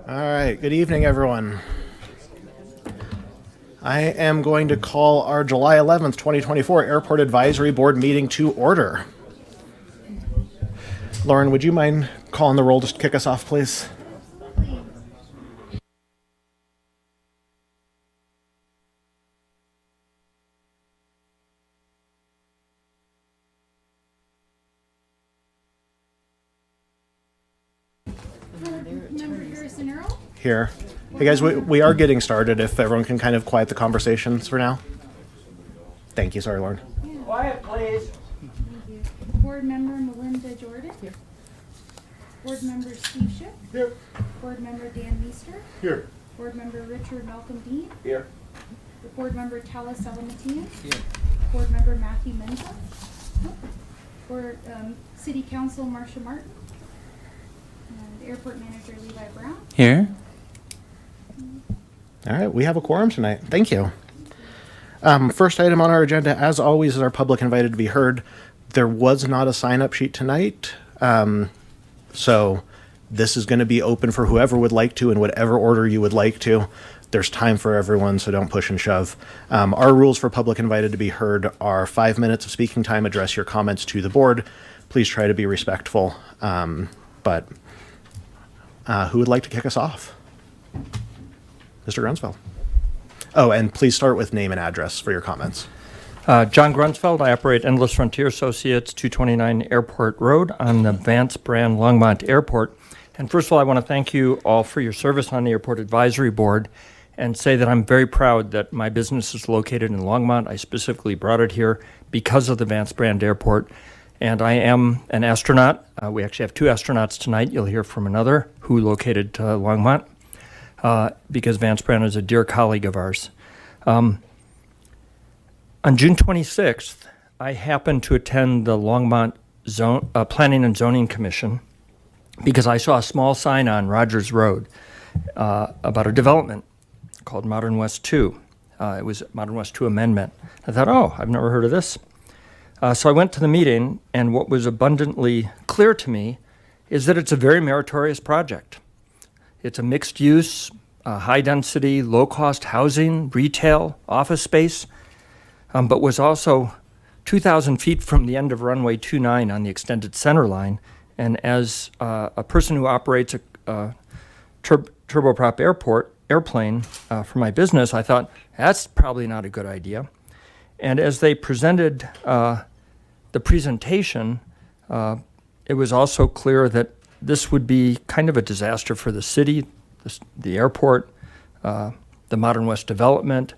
All right, good evening, everyone. I am going to call our July 11th, 2024 Airport Advisory Board meeting to order. Lauren, would you mind calling the roll to kick us off, please? Here. Hey guys, we are getting started. If everyone can kind of quiet the conversations for now. Thank you. Sorry, Lauren. Yeah. Quiet, please. Thank you. Board member Melinda Jordan. Here. Board member Steve Schiff. Here. Board member Dan Meester. Here. Board member Richard Malcolm Dean. Here. Board member Tala Salamatian. Here. Board member Matthew Menza. Board City Council Marcia Martin. And Airport Manager Levi Brown. Here. All right, we have a quorum tonight. Thank you. First item on our agenda, as always, is our public invited to be heard. There was not a sign-up sheet tonight, so this is going to be open for whoever would like to in whatever order you would like to. There's time for everyone, so don't push and shove. Our rules for public invited to be heard are 5 minutes of speaking time. Address your comments to the board. Please try to be respectful. But who would like to kick us off? Mr. Grunsfeld. Oh, and please start with name and address for your comments. John Grunsfeld. I operate Endless Frontier Associates, 229 Airport Road on the Vance Brand Longmont Airport. And first of all, I want to thank you all for your service on the Airport Advisory Board and say that I'm very proud that my business is located in Longmont. I specifically brought it here because of the Vance Brand Airport. And I am an astronaut. We actually have two astronauts tonight. You'll hear from another who located Longmont. Because Vance Brand is a dear colleague of ours. On June 26th, I happened to attend the Longmont Planning and Zoning Commission because I saw a small sign on Rogers Road about a development called Modern West 2. It was Modern West 2 Amendment. I thought, oh, I've never heard of this. So I went to the meeting, and what was abundantly clear to me is that it's a very meritorious project. It's a mixed-use, high-density, low-cost housing, retail, office space, but was also 2,000 feet from the end of runway 29 on the extended center line. And as a person who operates a turboprop airplane for my business, I thought, that's probably not a good idea. And as they presented the presentation, it was also clear that this would be kind of a disaster for the city, the airport, the Modern West development,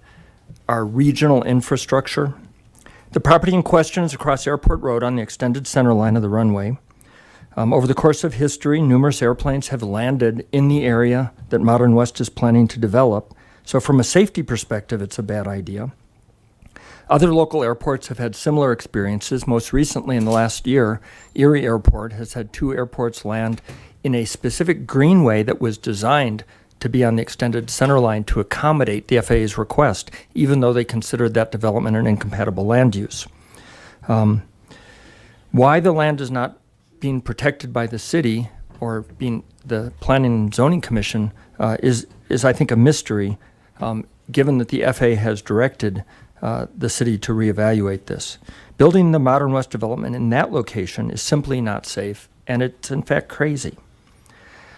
our regional infrastructure. The property in question is across Airport Road on the extended center line of the runway. Over the course of history, numerous airplanes have landed in the area that Modern West is planning to develop. So from a safety perspective, it's a bad idea. Other local airports have had similar experiences. Most recently, in the last year, Erie Airport has had two airports land in a specific greenway that was designed to be on the extended center line to accommodate the FAA's request, even though they considered that development an incompatible land use. Why the land is not being protected by the city or being the Planning and Zoning Commission is I think, a mystery, given that the FAA has directed the city to reevaluate this. Building the Modern West development in that location is simply not safe, and it's in fact crazy.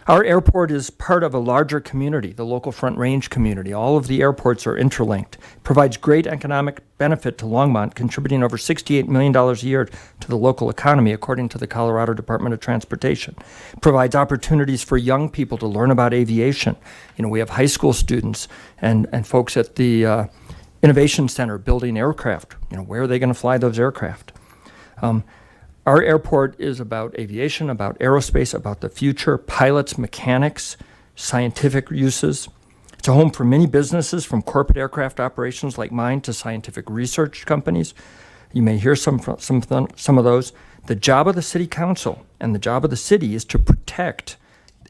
Our airport is part of a larger community, the local Front Range community. All of the airports are interlinked. It provides great economic benefit to Longmont, contributing over $68 million a year to the local economy, according to the Colorado Department of Transportation. It provides opportunities for young people to learn about aviation. You know, we have high school students and folks at the Innovation Center building aircraft. You know, where are they going to fly those aircraft? Our airport is about aviation, about aerospace, about the future, pilots, mechanics, scientific uses. It's a home for many businesses, from corporate aircraft operations like mine to scientific research companies. You may hear some of those. The job of the city council and the job of the city is to protect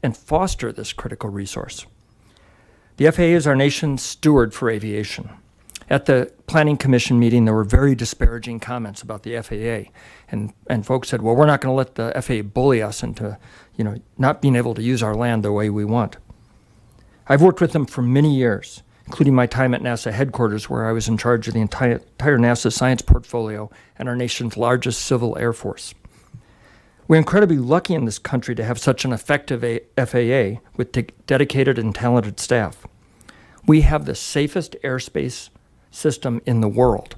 and foster this critical resource. The FAA is our nation's steward for aviation. At the Planning Commission meeting, there were very disparaging comments about the FAA. And folks said, well, we're not going to let the FAA bully us into, not being able to use our land the way we want. I've worked with them for many years, including my time at NASA headquarters, where I was in charge of the entire NASA science portfolio and our nation's largest civil air force. We're incredibly lucky in this country to have such an effective FAA with dedicated and talented staff. We have the safest airspace system in the world,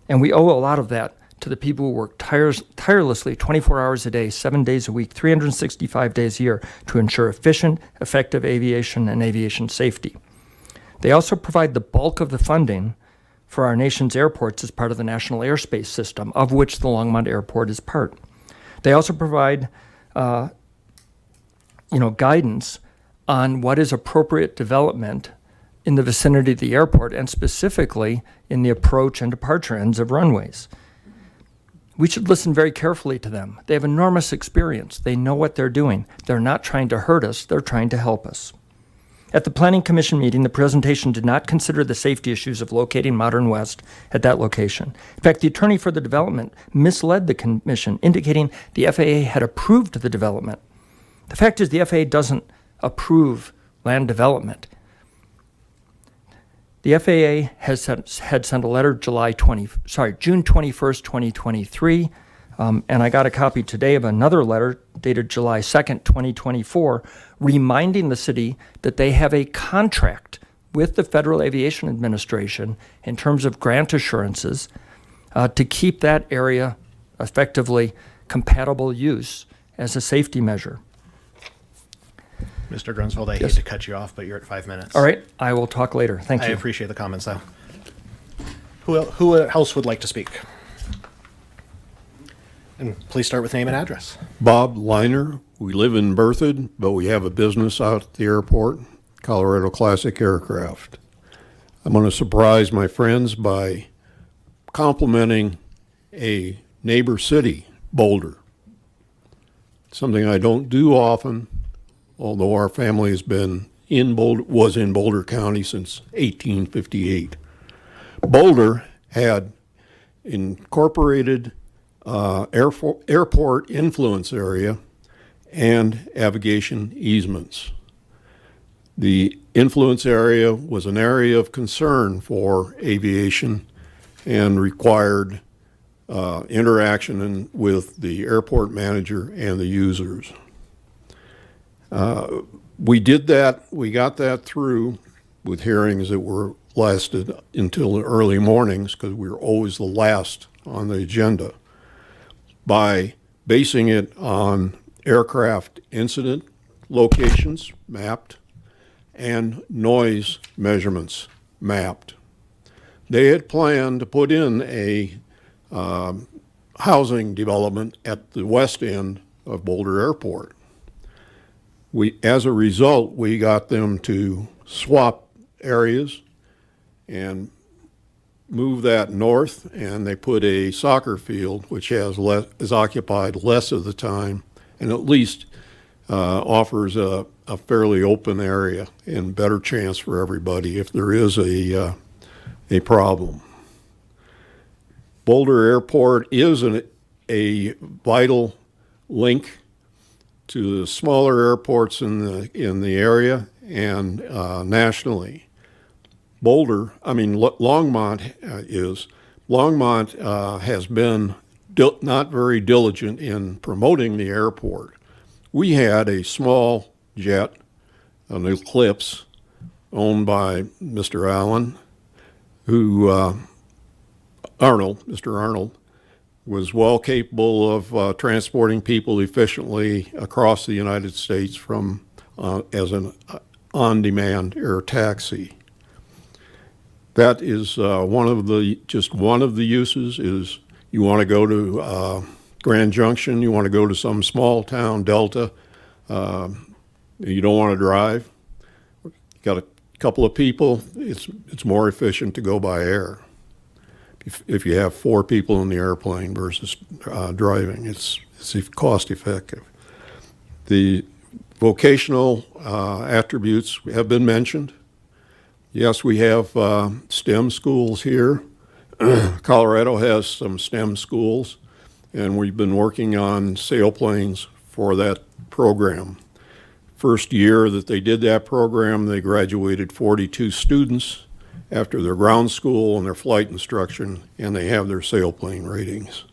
and we owe a lot of that to the people who work tirelessly 24 hours a day, 7 days a week, 365 days a year to ensure efficient, effective aviation and aviation safety. They also provide the bulk of the funding for our nation's airports as part of the National Airspace System, of which the Longmont Airport is part. They also provide guidance on what is appropriate development in the vicinity of the airport, and specifically in the approach and departure ends of runways. We should listen very carefully to them. They have enormous experience. They know what they're doing. They're not trying to hurt us. They're trying to help us. At the Planning Commission meeting, the presentation did not consider the safety issues of locating Modern West at that location. In fact, the attorney for the development misled the commission, indicating the FAA had approved the development. The fact is the FAA doesn't approve land development. The FAA had sent a letter June 21st, 2023, and I got a copy today of another letter dated July 2nd, 2024, reminding the city that they have a contract with the Federal Aviation Administration in terms of grant assurances to keep that area effectively compatible use as a safety measure. Mr. Grunsfeld, I Yes. hate to cut you off, but you're at 5 minutes. All right, I will talk later. Thank I you. appreciate the comments, though. Who else would like to speak? And please start with name and address. Bob Liner. We live in Berthoud, but we have a business out at the airport, Colorado Classic Aircraft. I'm going to surprise my friends by complimenting a neighbor city, Boulder. Something I don't do often, although our family was in Boulder County since 1858. Boulder had incorporated airport influence area and navigation easements. The influence area was an area of concern for aviation and required interaction with the airport manager and the users. We did that. We got that through with hearings that lasted until the early mornings, because we were always the last on the agenda, by basing it on aircraft incident locations mapped and noise measurements mapped. They had planned to put in a housing development at the west end of Boulder Airport. As a result, we got them to swap areas and move that north, and they put a soccer field, which is occupied less of the time, and at least offers a fairly open area and better chance for everybody if there is a problem. Boulder Airport is a vital link to the smaller airports in the area and nationally. Longmont has been not very diligent in promoting the airport. We had a small jet, an Eclipse, owned by Mr. Allen, Mr. Arnold, was well capable of transporting people efficiently across the United States as an on-demand air taxi. That is one of the uses. Is you want to go to Grand Junction, you want to go to some small town, Delta, you don't want to drive, you got a couple of people, it's more efficient to go by air. If you have 4 people in the airplane versus driving, it's cost effective. The vocational attributes have been mentioned. Yes, we have STEM schools here. Colorado has some STEM schools, and we've been working on sailplanes for that program. First year that they did that program, they graduated 42 students after their ground school and their flight instruction, and they have their sailplane ratings.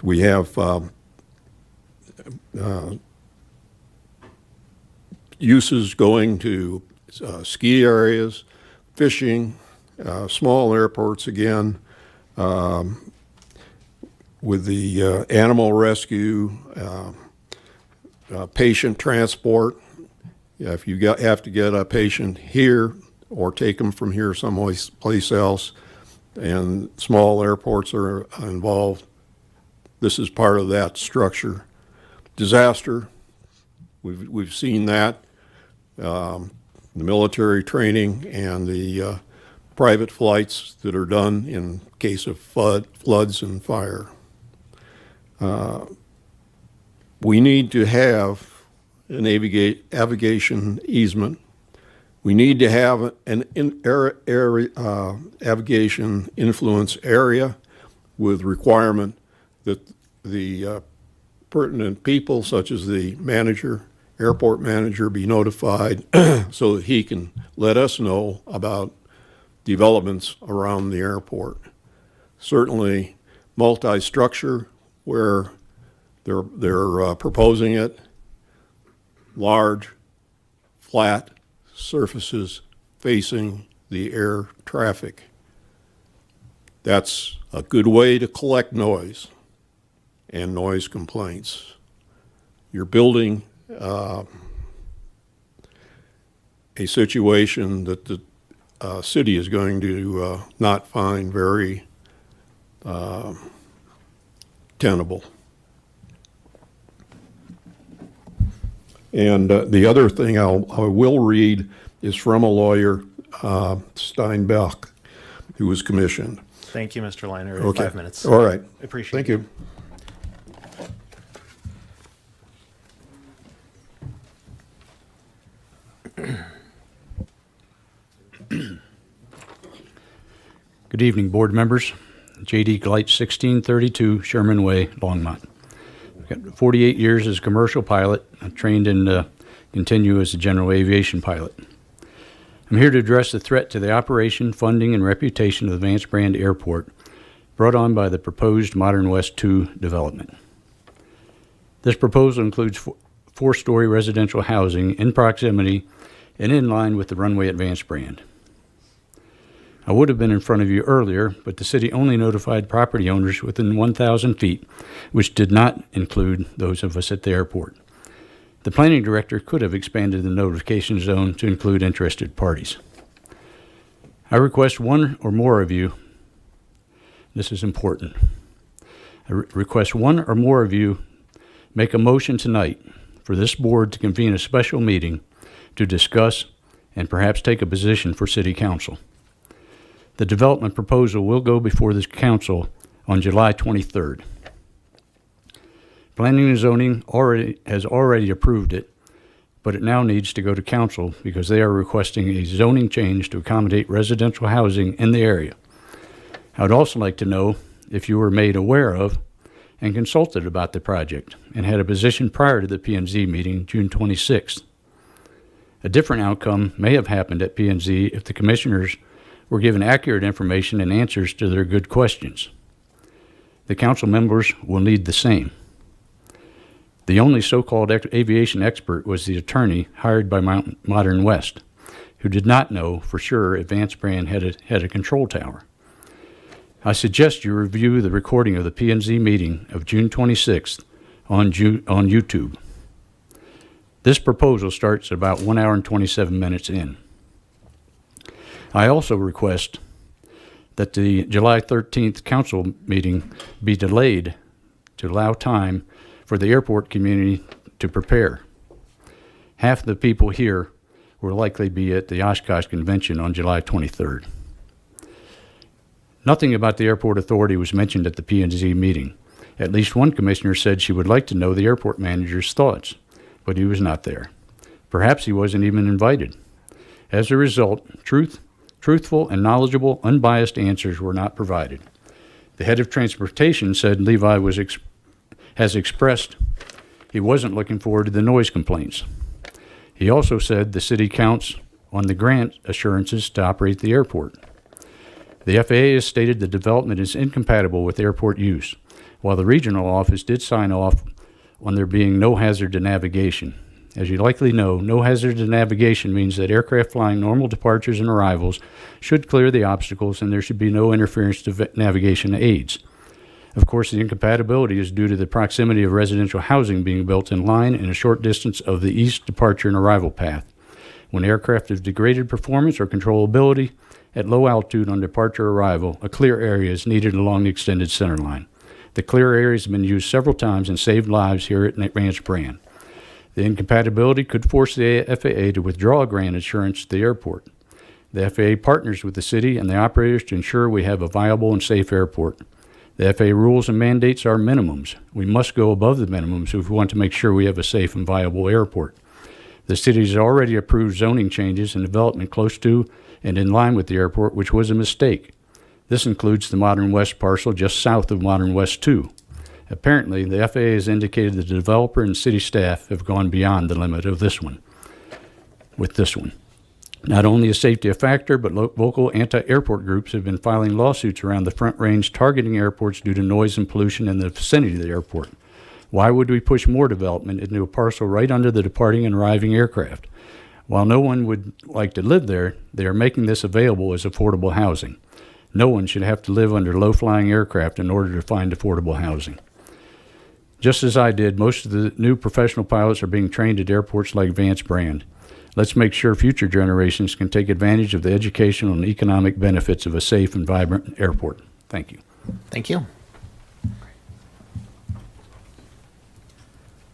We have uses going to ski areas, fishing, small airports again, with the animal rescue, patient transport. If you have to get a patient here or take them from here someplace else, and small airports are involved, this is part of that structure. Disaster, we've seen that. The military training and the private flights that are done in case of floods and fire. We need to have an aviation easement. We need to have an aviation influence area with requirement that the pertinent people, such as the manager, airport manager, be notified so that he can let us know about developments around the airport. Certainly multi-structure where they're proposing it, large, flat surfaces facing the air traffic. That's a good way to collect noise and noise complaints. You're building a situation that the city is going to not find very tenable. And the other thing I will read is from a lawyer, Steinbach, who was commissioned. Thank you, Mr. Liner. Okay. 5 minutes. All right. Appreciate Thank you. Good evening, board members. J.D. Gleit, 1632 Sherman Way, Longmont. I've got 48 years as a commercial pilot. I trained and continue as a general aviation pilot. I'm here to address the threat to the operation, funding, and reputation of the Vance Brand Airport brought on by the proposed Modern West 2 development. This proposal includes four-story residential housing in proximity and in line with the runway at Vance Brand. I would have been in front of you earlier, but the city only notified property owners within 1,000 feet, which did not include those of us at the airport. The planning director could have expanded the notification zone to include interested parties. I request one or more of you, this is important, I request one or more of you make a motion tonight for this board to convene a special meeting to discuss and perhaps take a position for city council. The development proposal will go before this council on July 23rd. Planning and zoning has already approved it, but it now needs to go to council because they are requesting a zoning change to accommodate residential housing in the area. I would also like to know if you were made aware of and consulted about the project and had a position prior to the P&Z meeting June 26th. A different outcome may have happened at P&Z if the commissioners were given accurate information and answers to their good questions. The council members will need the same. The only so-called aviation expert was the attorney hired by Modern West, who did not know for sure if Vance Brand had a control tower. I suggest you review the recording of the P&Z meeting of June 26th on YouTube. This proposal starts about 1 hour and 27 minutes in. I also request that the July 13th council meeting be delayed to allow time for the airport community to prepare. Half the people here will likely be at the Oshkosh Convention on July 23rd. Nothing about the airport authority was mentioned at the P&Z meeting. At least one commissioner said she would like to know the airport manager's thoughts, but he was not there. Perhaps he wasn't even invited. As a result, truthful and knowledgeable, unbiased answers were not provided. The head of transportation said Levi has expressed he wasn't looking forward to the noise complaints. He also said the city counts on the grant assurances to operate the airport. The FAA has stated the development is incompatible with airport use, while the regional office did sign off on there being no hazard to navigation. As you likely know, no hazard to navigation means that aircraft flying normal departures and arrivals should clear the obstacles and there should be no interference to navigation aids. Of course, the incompatibility is due to the proximity of residential housing being built in line and a short distance of the east departure and arrival path. When aircraft have degraded performance or controllability at low altitude on departure or arrival, a clear area is needed along the extended center line. The clear areas have been used several times and saved lives here at Vance Brand. The incompatibility could force the FAA to withdraw grant insurance to the airport. The FAA partners with the city and the operators to ensure we have a viable and safe airport. The FAA rules and mandates are minimums. We must go above the minimums if we want to make sure we have a safe and viable airport. The city has already approved zoning changes and development close to and in line with the airport, which was a mistake. This includes the Modern West parcel just south of Modern West 2. Apparently, the FAA has indicated the developer and city staff have gone beyond the limit of this one. With this one, not only is safety a factor, but local anti-airport groups have been filing lawsuits around the Front Range targeting airports due to noise and pollution in the vicinity of the airport. Why would we push more development into a parcel right under the departing and arriving aircraft? While no one would like to live there, they are making this available as affordable housing. No one should have to live under low-flying aircraft in order to find affordable housing. Just as I did, most of the new professional pilots are being trained at airports like Vance Brand. Let's make sure future generations can take advantage of the educational and economic benefits of a safe and vibrant airport. Thank you. Thank you.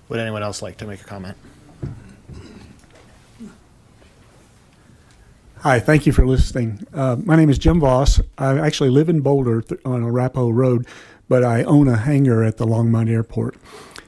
Would anyone else like to make a comment? Hi, thank you for listening. My name is Jim Voss. I actually live in Boulder on Arapahoe Road, but I own a hangar at the Longmont Airport,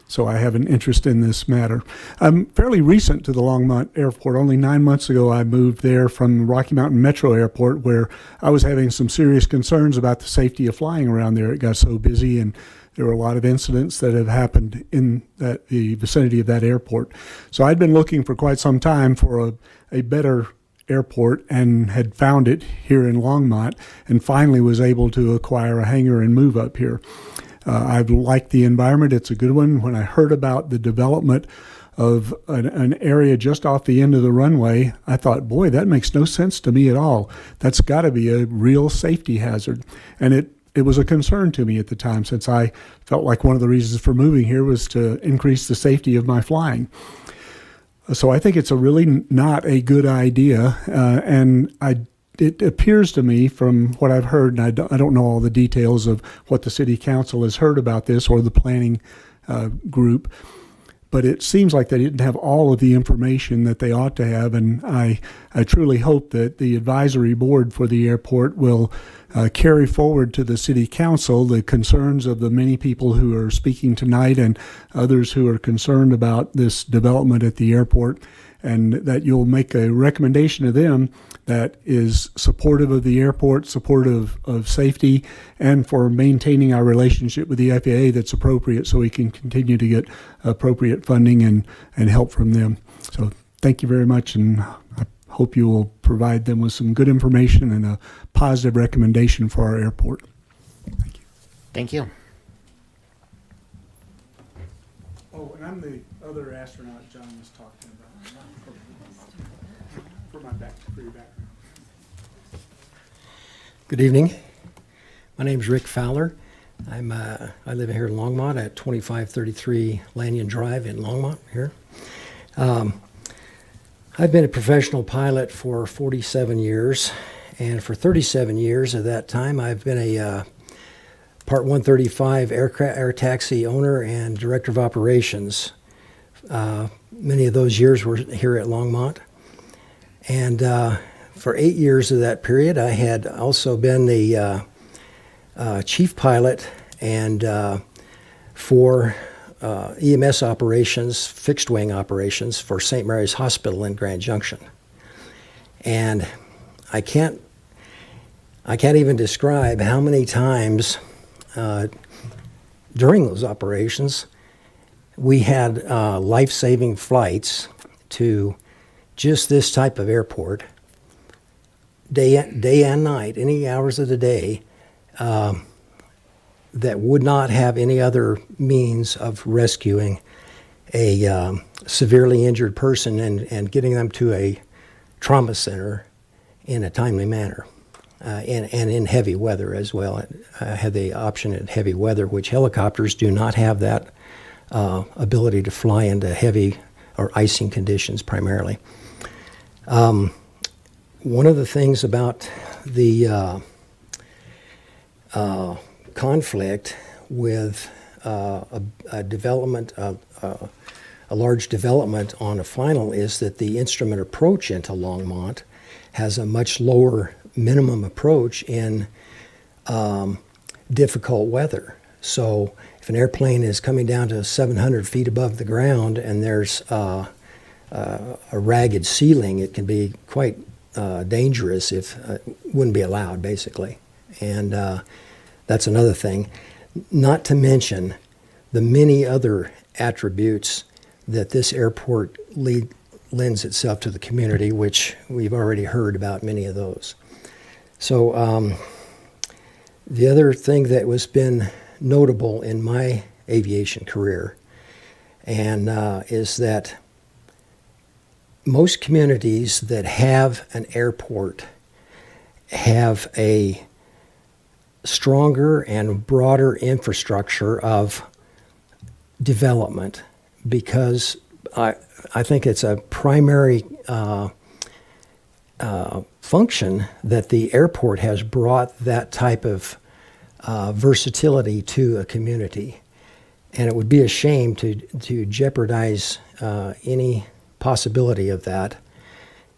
so I have an interest in this matter. I'm fairly recent to the Longmont Airport. Only 9 months ago, I moved there from Rocky Mountain Metro Airport, where I was having some serious concerns about the safety of flying around there. It got so busy, and there were a lot of incidents that have happened in the vicinity of that airport. So I'd been looking for quite some time for a better airport and had found it here in Longmont and finally was able to acquire a hangar and move up here. I've liked the environment. It's a good one. When I heard about the development of an area just off the end of the runway, I thought, boy, that makes no sense to me at all. That's got to be a real safety hazard. And it was a concern to me at the time, since I felt like one of the reasons for moving here was to increase the safety of my flying. So I think it's a really not a good idea, and it appears to me from what I've heard, and I don't know all the details of what the city council has heard about this or the planning group, but it seems like they didn't have all of the information that they ought to have, and I truly hope that the advisory board for the airport will carry forward to the city council the concerns of the many people who are speaking tonight and others who are concerned about this development at the airport, and that you'll make a recommendation to them that is supportive of the airport, supportive of safety, and for maintaining our relationship with the FAA that's appropriate, so we can continue to get appropriate funding and help from them. So thank you very much, and I hope you will provide them with some good information and a positive recommendation for our airport. Thank you. Thank you. Oh, and I'm the other astronaut John was talking about. For your background. Good evening. My name is Rick Fowler. I live here in Longmont at 2533 Lanyon Drive in Longmont here. I've been a professional pilot for 47 years, and for 37 years of that time I've been a Part 135 air taxi owner and director of operations. Many of those years were here at Longmont. And for 8 years of that period, I had also been the chief pilot and for EMS operations, fixed wing operations for St. Mary's Hospital in Grand Junction. And I can't even describe how many times during those operations we had life-saving flights to just this type of airport, day and night, any hours of the day, that would not have any other means of rescuing a severely injured person and getting them to a trauma center in a timely manner, and in heavy weather as well. Had the option at heavy weather, which helicopters do not have that ability to fly into heavy or icing conditions primarily. One of the things about the conflict with a development, a large development on a final, is that the instrument approach into Longmont has a much lower minimum approach in difficult weather. So if an airplane is coming down to 700 feet above the ground and there's a ragged ceiling, it can be quite dangerous, if wouldn't be allowed, basically. And that's another thing. Not to mention the many other attributes that this airport lends itself to the community, which we've already heard about many of those. So the other thing that was been notable in my aviation career and is that most communities that have an airport have a stronger and broader infrastructure of development, because I think it's a primary function that the airport has brought that type of versatility to a community. And it would be a shame to jeopardize any possibility of that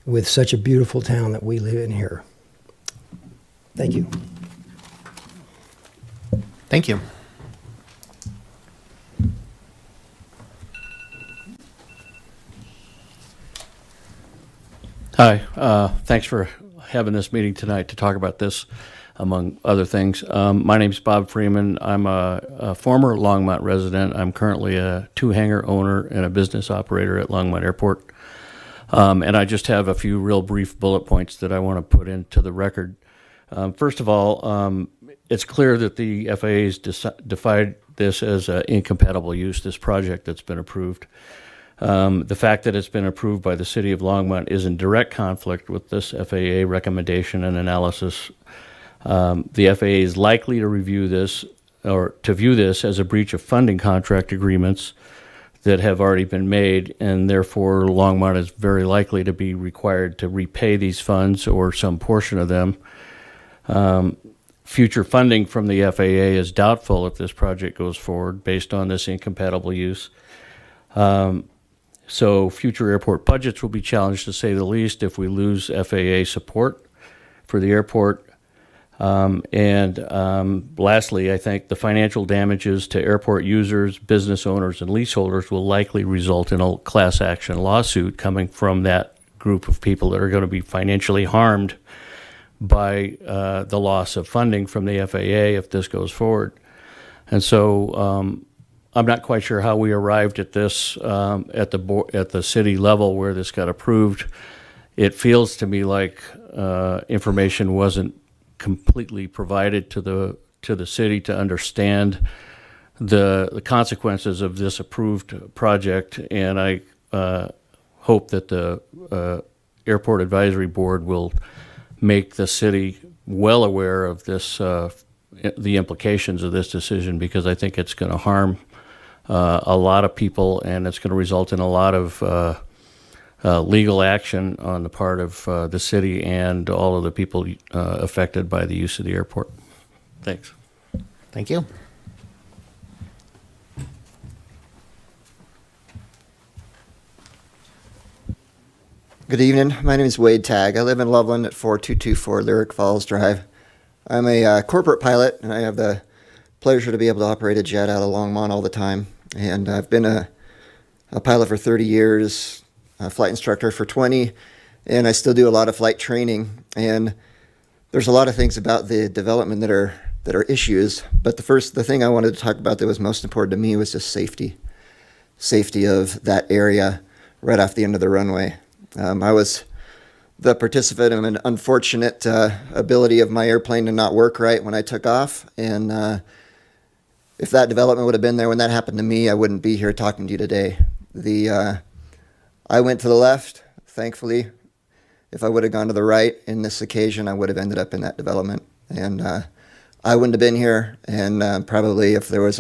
with such a beautiful town that we live in here. Thank you. Thank you. Hi, thanks for having this meeting tonight to talk about this, among other things. My name's Bob Freeman. I'm a former Longmont resident. I'm currently a two-hangar owner and a business operator at Longmont Airport. And I just have a few real brief bullet points that I want to put into the record. First of all, it's clear that the FAA has defined this as an incompatible use, this project that's been approved. The fact that it's been approved by the city of Longmont is in direct conflict with this FAA recommendation and analysis. The FAA is likely to review this, or to view this as a breach of funding contract agreements that have already been made, and therefore Longmont is very likely to be required to repay these funds or some portion of them. Future funding from the FAA is doubtful if this project goes forward based on this incompatible use. So future airport budgets will be challenged, to say the least, if we lose FAA support for the airport. Lastly, I think the financial damages to airport users, business owners, and leaseholders will likely result in a class action lawsuit coming from that group of people that are going to be financially harmed by the loss of funding from the FAA if this goes forward. And so I'm not quite sure how we arrived at this at the city level where this got approved. It feels to me like information wasn't completely provided to the city to understand the consequences of this approved project, and I hope that the Airport Advisory Board will make the city well aware of this, the implications of this decision, because I think it's going to harm a lot of people, and it's going to result in a lot of legal action on the part of the city and all of the people affected by the use of the airport. Thanks. Thank you. Good evening. My name is Wade Tagg. I live in Loveland at 4224 Lyric Falls Drive. I'm a corporate pilot, and I have the pleasure to be able to operate a jet out of Longmont all the time. And I've been a pilot for 30 years, a flight instructor for 20, and I still do a lot of flight training. And there's a lot of things about the development that are issues. But the thing I wanted to talk about that was most important to me was just safety of that area right off the end of the runway. I was the participant in an unfortunate ability of my airplane to not work right when I took off. And if that development would have been there when that happened to me, I wouldn't be here talking to you today. I went to the left, thankfully. If I would have gone to the right in this occasion, I would have ended up in that development. And I wouldn't have been here. And probably if there was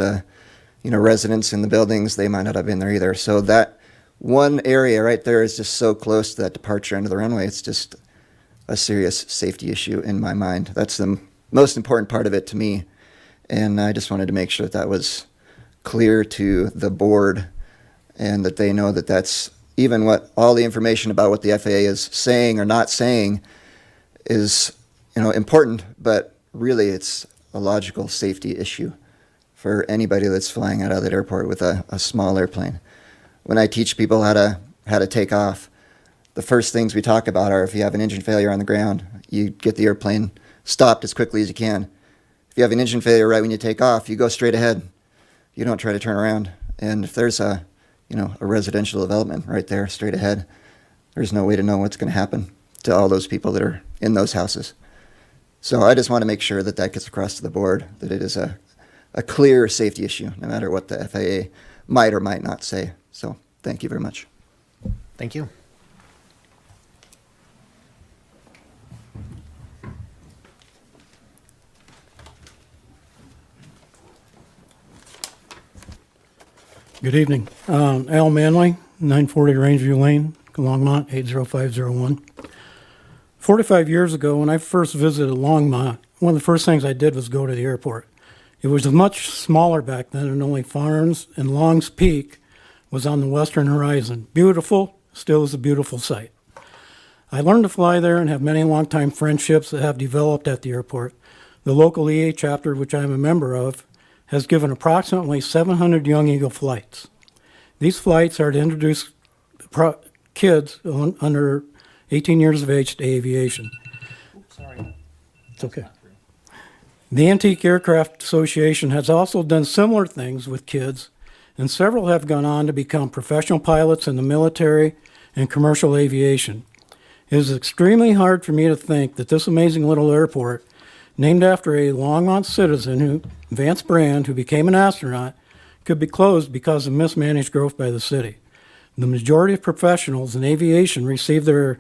residents in the buildings, they might not have been there either. So that one area right there is just so close to that departure into the runway. It's just a serious safety issue in my mind. That's the most important part of it to me. And I just wanted to make sure that was clear to the board and that they know that that's even what all the information about what the FAA is saying or not saying is, important, but really it's a logical safety issue for anybody that's flying out of that airport with a small airplane. When I teach people how to take off, the first things we talk about are if you have an engine failure on the ground, you get the airplane stopped as quickly as you can. If you have an engine failure right when you take off, you go straight ahead. You don't try to turn around. And if there's a residential development right there straight ahead, there's no way to know what's going to happen to all those people that are in those houses. So I just want to make sure that that gets across to the board, that it is a clear safety issue, no matter what the FAA might or might not say. So thank you very much. Thank you. Good evening. Al Manley, 940 Rangeview Lane, Longmont, 80501. 45 years ago, when I first visited Longmont, one of the first things I did was go to the airport. It was much smaller back then, and only Farms and Long's Peak was on the western horizon. Beautiful, still is a beautiful sight. I learned to fly there and have many longtime friendships that have developed at the airport. The local EA chapter, which I'm a member of, has given approximately 700 Young Eagle flights. These flights are to introduce kids under 18 years of age to aviation. Sorry. It's okay. The Antique Aircraft Association has also done similar things with kids, and several have gone on to become professional pilots in the military and commercial aviation. It is extremely hard for me to think that this amazing little airport, named after a Longmont citizen, Vance Brand, who became an astronaut, could be closed because of mismanaged growth by the city. The majority of professionals in aviation receive their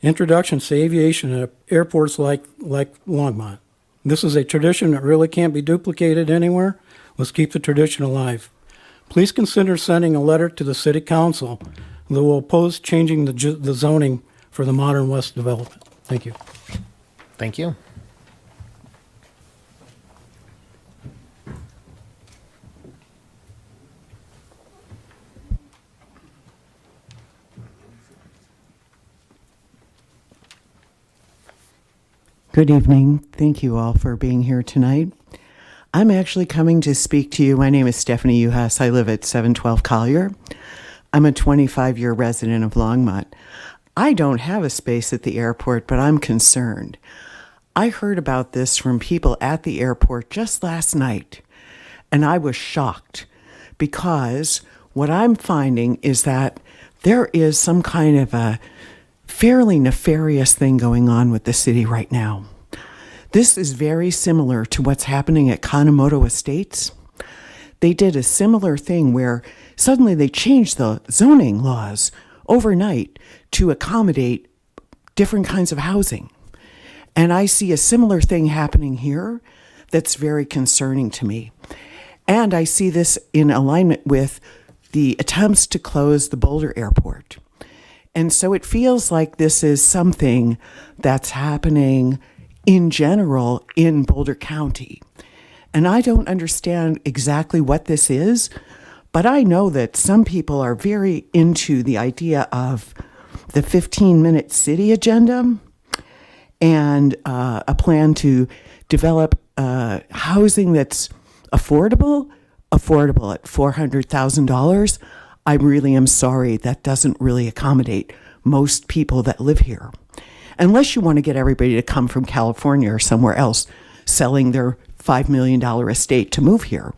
introductions to aviation at airports like Longmont. This is a tradition that really can't be duplicated anywhere. Let's keep the tradition alive. Please consider sending a letter to the City Council that will oppose changing the zoning for the Modern West development. Thank you. Thank you. Good evening. Thank you all for being here tonight. I'm actually coming to speak to you. My name is Stephanie Uhas. I live at 712 Collier. I'm a 25-year resident of Longmont. I don't have a space at the airport, but I'm concerned. I heard about this from people at the airport just last night, and I was shocked because what I'm finding is that there is some kind of a fairly nefarious thing going on with the city right now. This is very similar to what's happening at Kanemoto Estates. They did a similar thing where suddenly they changed the zoning laws overnight to accommodate different kinds of housing. And I see a similar thing happening here that's very concerning to me. And I see this in alignment with the attempts to close the Boulder Airport. And so it feels like this is something that's happening in general in Boulder County. And I don't understand exactly what this is, but I know that some people are very into the idea of the 15-minute city agenda and a plan to develop housing that's affordable at $400,000. I really am sorry that doesn't really accommodate most people that live here. Unless you want to get everybody to come from California or somewhere else selling their $5 million estate to move here.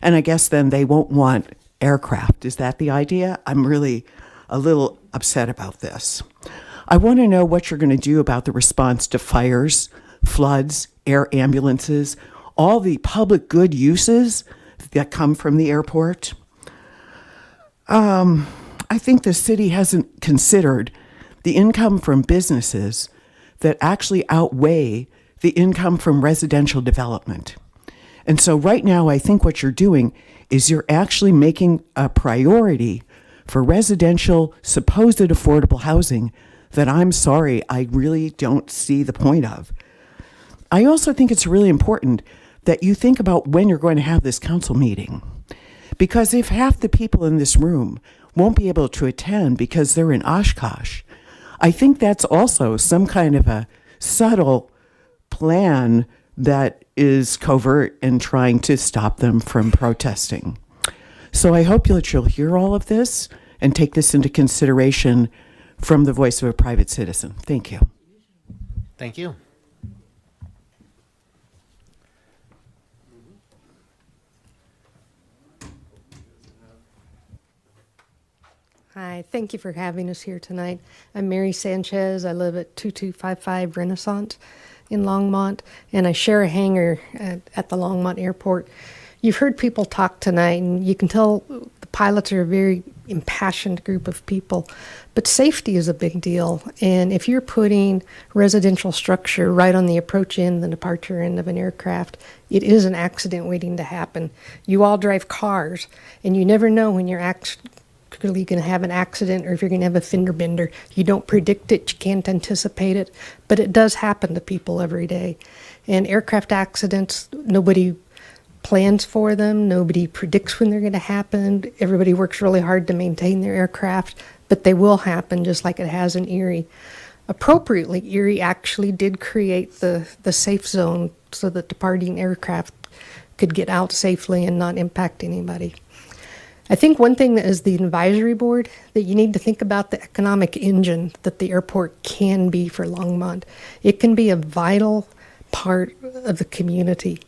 And I guess then they won't want aircraft. Is that the idea? I'm really a little upset about this. I want to know what you're going to do about the response to fires, floods, air ambulances, all the public good uses that come from the airport. I think the city hasn't considered the income from businesses that actually outweigh the income from residential development. And so right now, I think what you're doing is you're actually making a priority for residential, supposed affordable housing that I'm sorry, I really don't see the point of. I also think it's really important that you think about when you're going to have this council meeting. Because if half the people in this room won't be able to attend because they're in Oshkosh, I think that's also some kind of a subtle plan that is covert and trying to stop them from protesting. So I hope that you'll hear all of this and take this into consideration from the voice of a private citizen. Thank you. Thank you. Hi, thank you for having us here tonight. I'm Mary Sanchez. I live at 2255 Renaissance in Longmont, and I share a hangar at the Longmont Airport. You've heard people talk tonight, and you can tell the pilots are a very impassioned group of people, but safety is a big deal. And if you're putting residential structure right on the approach end, the departure end of an aircraft, it is an accident waiting to happen. You all drive cars, and you never know when you're actually going to have an accident or if you're going to have a fender bender. You don't predict it, you can't anticipate it, but it does happen to people every day. And aircraft accidents, nobody plans for them, nobody predicts when they're going to happen. Everybody works really hard to maintain their aircraft, but they will happen just like it has in Erie. Appropriately, Erie actually did create the safe zone so that departing aircraft could get out safely and not impact anybody. I think one thing that is the advisory board, that you need to think about the economic engine that the airport can be for Longmont. It can be a vital part of the community.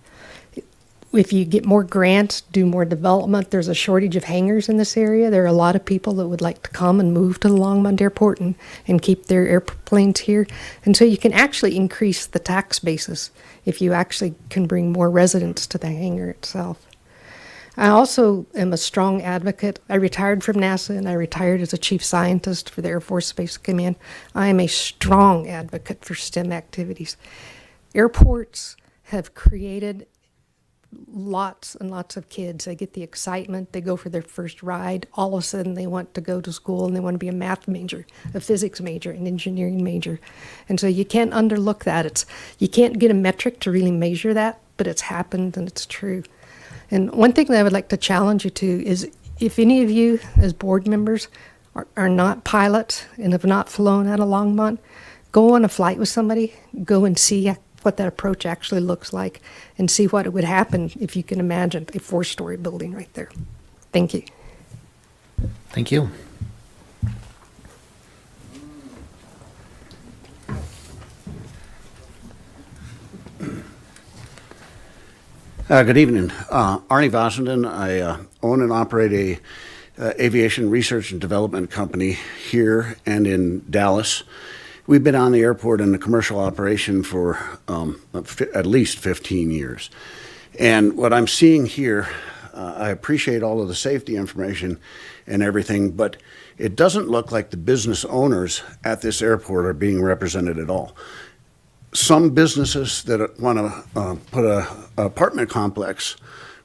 If you get more grants, do more development, there's a shortage of hangars in this area. There are a lot of people that would like to come and move to the Longmont Airport and keep their airplanes here. And so you can actually increase the tax basis if you actually can bring more residents to the hangar itself. I also am a strong advocate. I retired from NASA and I retired as a chief scientist for the Air Force Space Command. I am a strong advocate for STEM activities. Airports have created lots and lots of kids. They get the excitement, they go for their first ride. All of a sudden they want to go to school and they want to be a math major, a physics major, an engineering major. And so you can't underlook that. You can't get a metric to really measure that, but it's happened and it's true. And one thing that I would like to challenge you to is if any of you as board members are not pilots and have not flown out of Longmont, go on a flight with somebody, go and see what that approach actually looks like and see what it would happen if you can imagine a 4-story building right there. Thank you. Thank you. Good evening. Arnie Vossenden. I own and operate a aviation research and development company here and in Dallas. We've been on the airport in the commercial operation for at least 15 years. And what I'm seeing here, I appreciate all of the safety information and everything, but it doesn't look like the business owners at this airport are being represented at all. Some businesses that want to put an apartment complex,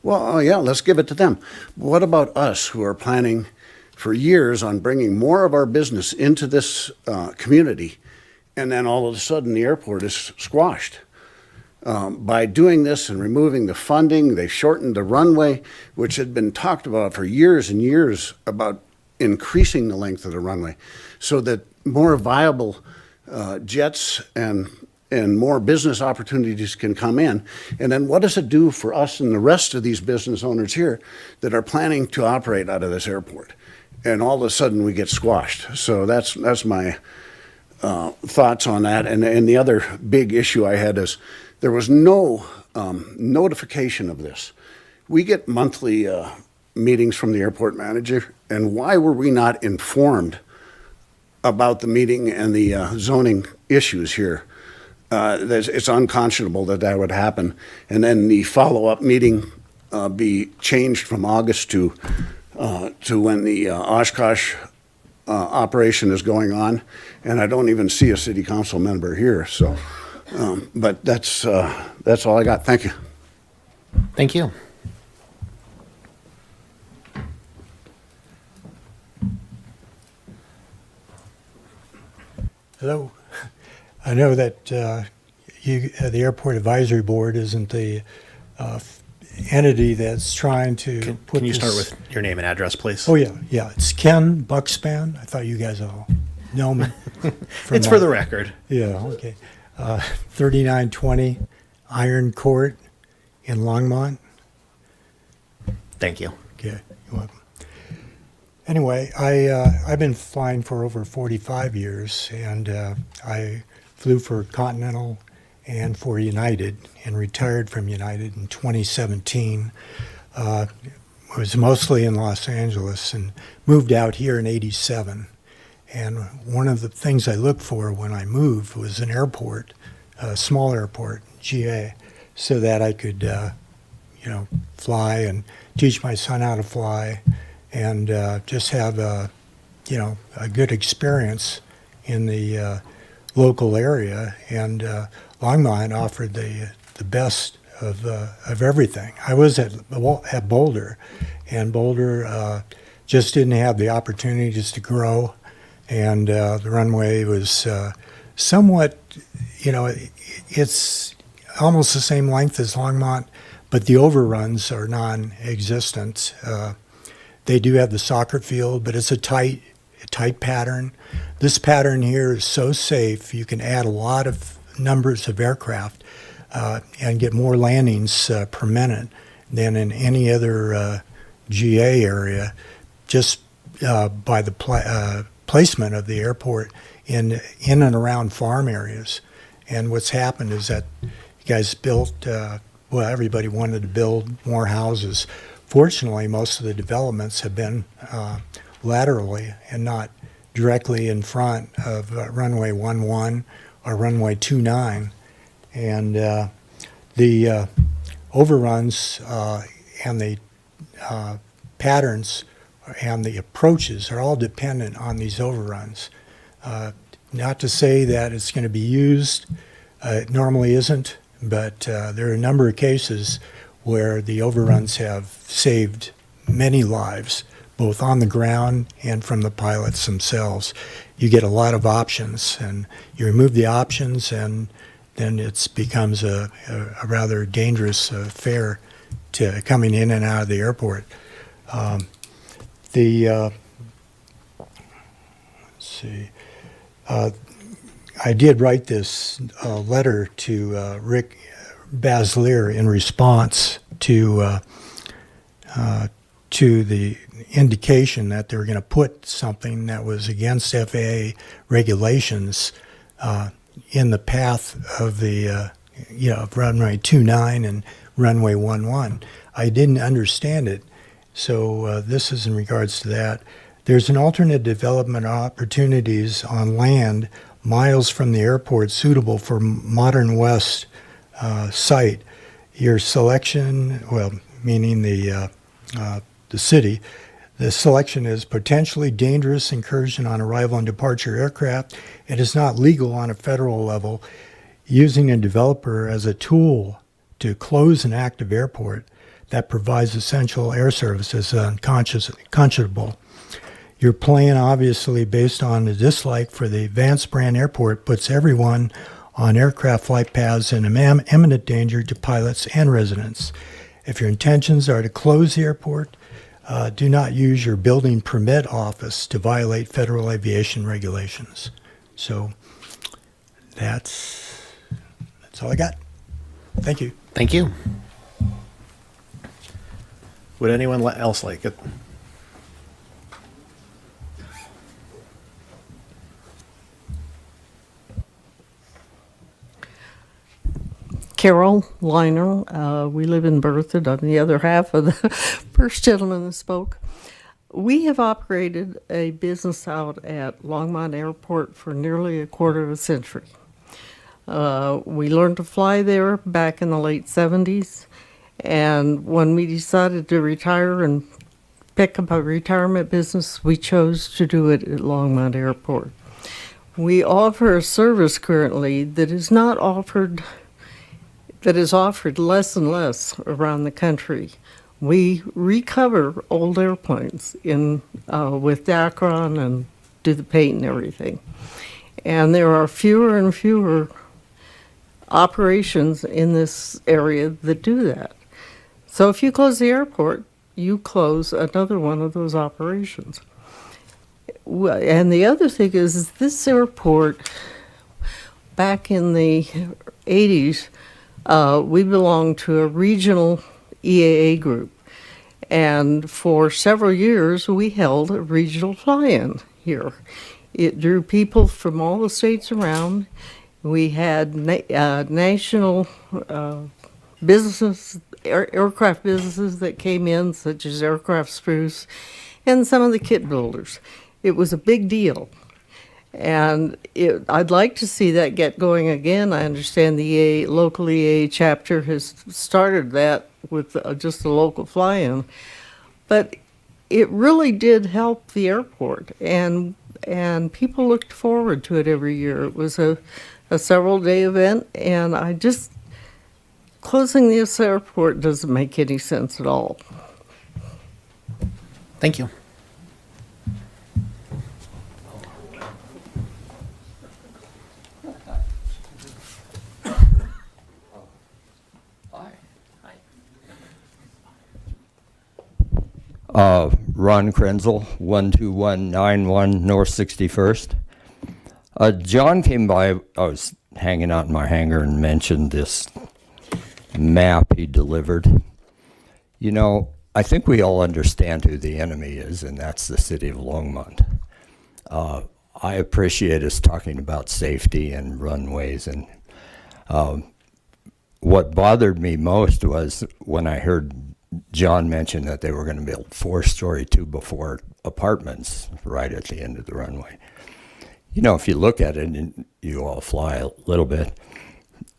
well, yeah, let's give it to them. What about us who are planning for years on bringing more of our business into this community, and then all of a sudden the airport is squashed? By doing this and removing the funding, they've shortened the runway, which had been talked about for years and years about increasing the length of the runway so that more viable jets and more business opportunities can come in. And then what does it do for us and the rest of these business owners here that are planning to operate out of this airport? And all of a sudden we get squashed. So that's my thoughts on that. And the other big issue I had is there was no notification of this. We get monthly meetings from the airport manager, and why were we not informed about the meeting and the zoning issues here? It's unconscionable that that would happen. And then the follow-up meeting be changed from August to when the Oshkosh operation is going on. And I don't even see a city council member here. So, but that's all I got. Thank you. Thank you. Hello. I know that the Airport Advisory Board isn't the entity that's trying to put Can you start this- with your name and address, please? Oh, yeah. It's Ken Buckspan. I thought you guys all know me. It's for the record. Yeah, okay. 3920 Iron Court in Longmont. Thank you. Okay, you're welcome. Anyway, I've been flying for over 45 years, and I flew for Continental and for United, and retired from United in 2017. Was mostly in Los Angeles and moved out here in '87. And one of the things I looked for when I moved was an airport, a small airport, GA, so that I could, fly and teach my son how to fly, and just have a good experience in the local area. And Longmont offered the best of everything. I was at Boulder, and Boulder just didn't have the opportunities to grow, and the runway was somewhat, it's almost the same length as Longmont, but the overruns are non-existent. They do have the soccer field, but it's a tight pattern. This pattern here is so safe, you can add a lot of numbers of aircraft and get more landings per minute than in any other GA area, just by the placement of the airport in and around farm areas. And what's happened is that you guys built, everybody wanted to build more houses. Fortunately, most of the developments have been laterally and not directly in front of runway 11 or runway 29. And the overruns and the patterns and the approaches are all dependent on these overruns. Not to say that it's going to be used, it normally isn't, but there are a number of cases where the overruns have saved many lives, both on the ground and from the pilots themselves. You get a lot of options, and you remove the options, and then it becomes a rather dangerous affair to coming in and out of the airport. Let's see. I did write this letter to Rick Baslier in response to the indication that they were going to put something that was against FAA regulations in the path of the of runway 29 and runway 11. I didn't understand it, so this is in regards to that. There's an alternate development opportunities on land miles from the airport suitable for Modern West site. Your selection, meaning the city, the selection is potentially dangerous incursion on arrival and departure aircraft. It is not legal on a federal level. Using a developer as a tool to close an active airport that provides essential air services is unconscionable. Your plan, obviously based on the dislike for the Vance Brand Airport, puts everyone on aircraft flight paths in imminent danger to pilots and residents. If your intentions are to close the airport, do not use your building permit office to violate federal aviation regulations. So that's all I got. Thank you. Thank you. Would anyone else like it? Carol Liner. We live in Berthoud. I'm the other half of the first gentleman that spoke. We have operated a business out at Longmont Airport for nearly a quarter of a century. We learned to fly there back in the late 70s, and when we decided to retire and pick up a retirement business, we chose to do it at Longmont Airport. We offer a service currently that is offered less and less around the country. We recover old airplanes with Dacron and do the paint and everything. And there are fewer and fewer operations in this area that do that. So if you close the airport, you close another one of those operations. And the other thing is this airport, back in the 80s, we belonged to a regional EAA group. And for several years, we held a regional fly-in here. It drew people from all the states around. We had national businesses, aircraft businesses that came in, such as Aircraft Spruce, and some of the kit builders. It was a big deal. And I'd like to see that get going again. I understand the local EAA chapter has started that with just a local fly-in. But it really did help the airport, and people looked forward to it every year. It was a several-day event, and closing this airport doesn't make any sense at all. Thank you. Ron Krenzel, 12191 North 61st. John came by, I was hanging out in my hangar and mentioned this map he delivered. You know, I think we all understand who the enemy is, and that's the city of Longmont. I appreciate us talking about safety and runways, and what bothered me most was when I heard John mentioned that they were going to build 4-story 2-before apartments right at the end of the runway. You know, if you look at it, and you all fly a little bit,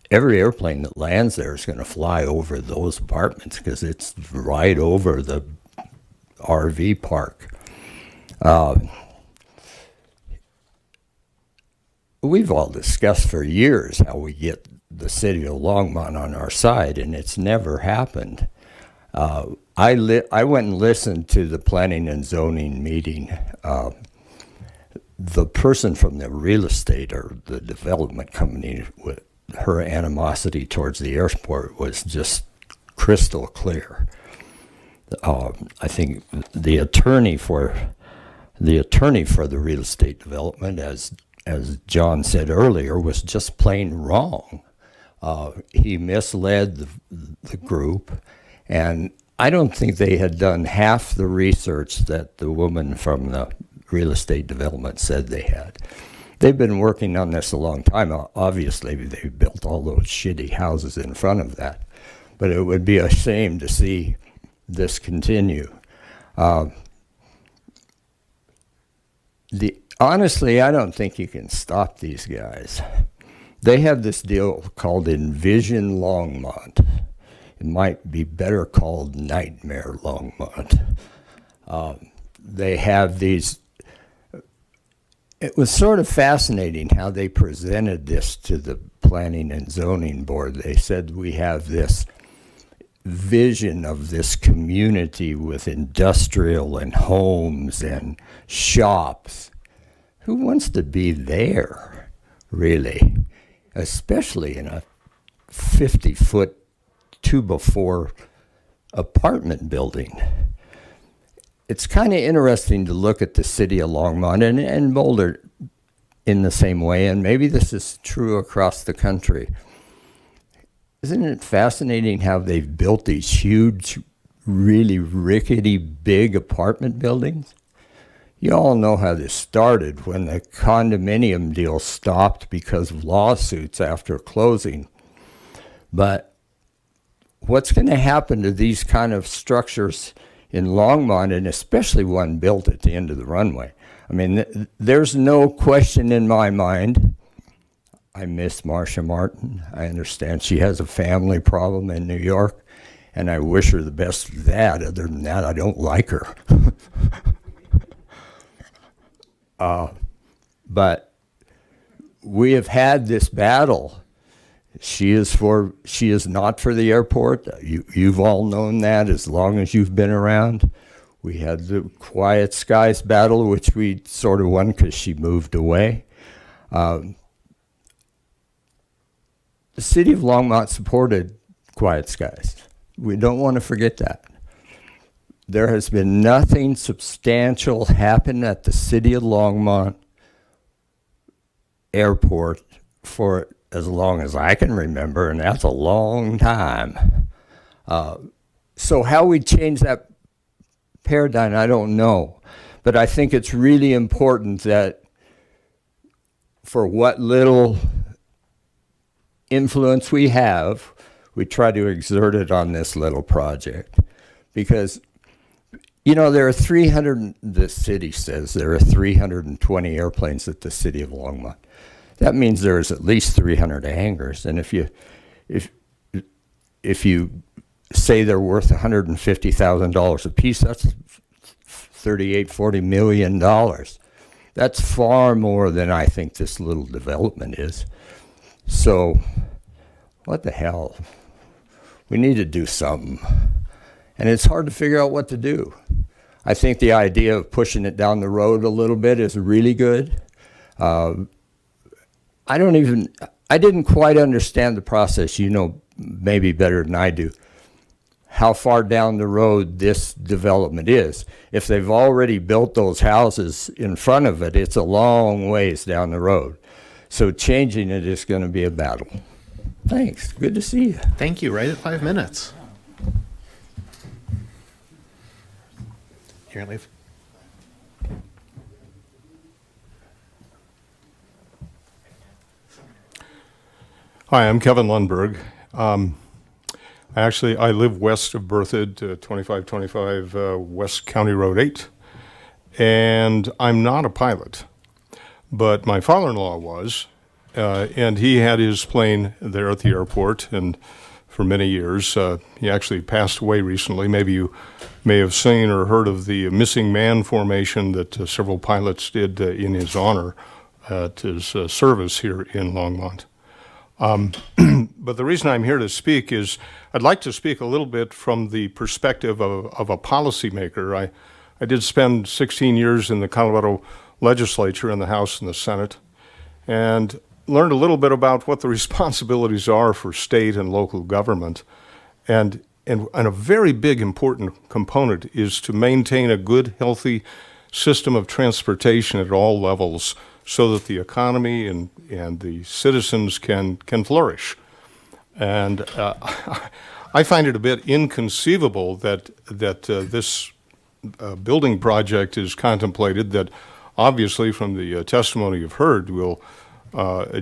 every airplane that lands there is going to fly over those apartments because it's right over the RV park. We've all discussed for years how we get the city of Longmont on our side, and it's never happened. I went and listened to the planning and zoning meeting. The person from the real estate or the development company, with her animosity towards the airport was just crystal clear. I think the attorney for the real estate development, as John said earlier, was just plain wrong. He misled the group. And I don't think they had done half the research that the woman from the real estate development said they had. They've been working on this a long time. Obviously, they built all those shitty houses in front of that. But it would be a shame to see this continue. Honestly, I don't think you can stop these guys. They have this deal called Envision Longmont. It might be better called Nightmare Longmont. They have these. It was sort of fascinating how they presented this to the Planning and Zoning Board. They said we have this vision of this community with industrial and homes and shops. Who wants to be there, really? Especially in a 50-foot 2-before apartment building. It's kind of interesting to look at the city of Longmont and Boulder in the same way, and maybe this is true across the country. Isn't it fascinating how they've built these huge, really rickety, big apartment buildings? You all know how this started when the condominium deal stopped because of lawsuits after closing. But what's going to happen to these kind of structures in Longmont, and especially one built at the end of the runway? I mean, there's no question in my mind. I miss Marsha Martin. I understand she has a family problem in New York, and I wish her the best of that. Other than that, I don't like her. But we have had this battle. She is not for the airport. You've all known that as long as you've been around. We had the Quiet Skies battle, which we sort of won because she moved away. The city of Longmont supported Quiet Skies. We don't want to forget that. There has been nothing substantial happen at the city of Longmont Airport for as long as I can remember, and that's a long time. So how we change that paradigm, I don't know. But I think it's really important that for what little influence we have, we try to exert it on this little project. Because, you know, there are the city says there are 320 airplanes at the city of Longmont. That means there's at least 300 hangars. And if you say they're worth $150,000 a piece, that's $40 million. That's far more than I think this little development is. So, what the hell? We need to do something. And it's hard to figure out what to do. I think the idea of pushing it down the road a little bit is really good. I didn't quite understand the process, you know, maybe better than I do, how far down the road this development is. If they've already built those houses in front of it, it's a long ways down the road. So changing it is going to be a battle. Thanks. Good to see you. Thank you. Right at 5 minutes. Here, leave. Hi, I'm Kevin Lundberg. I live west of Berthoud, 2525 West County Road 8, and I'm not a pilot, but my father-in-law was, and he had his plane there at the airport, and for many years. He actually passed away recently. Maybe you may have seen or heard of the missing man formation that several pilots did in his honor at his service here in Longmont. But the reason I'm here to speak is I'd like to speak a little bit from the perspective of a policymaker. I did spend 16 years in the Colorado legislature in the House and the Senate, and learned a little bit about what the responsibilities are for state and local government. And a very big important component is to maintain a good, healthy system of transportation at all levels so that the economy and the citizens can flourish. And I find it a bit inconceivable that this building project is contemplated that obviously from the testimony you've heard will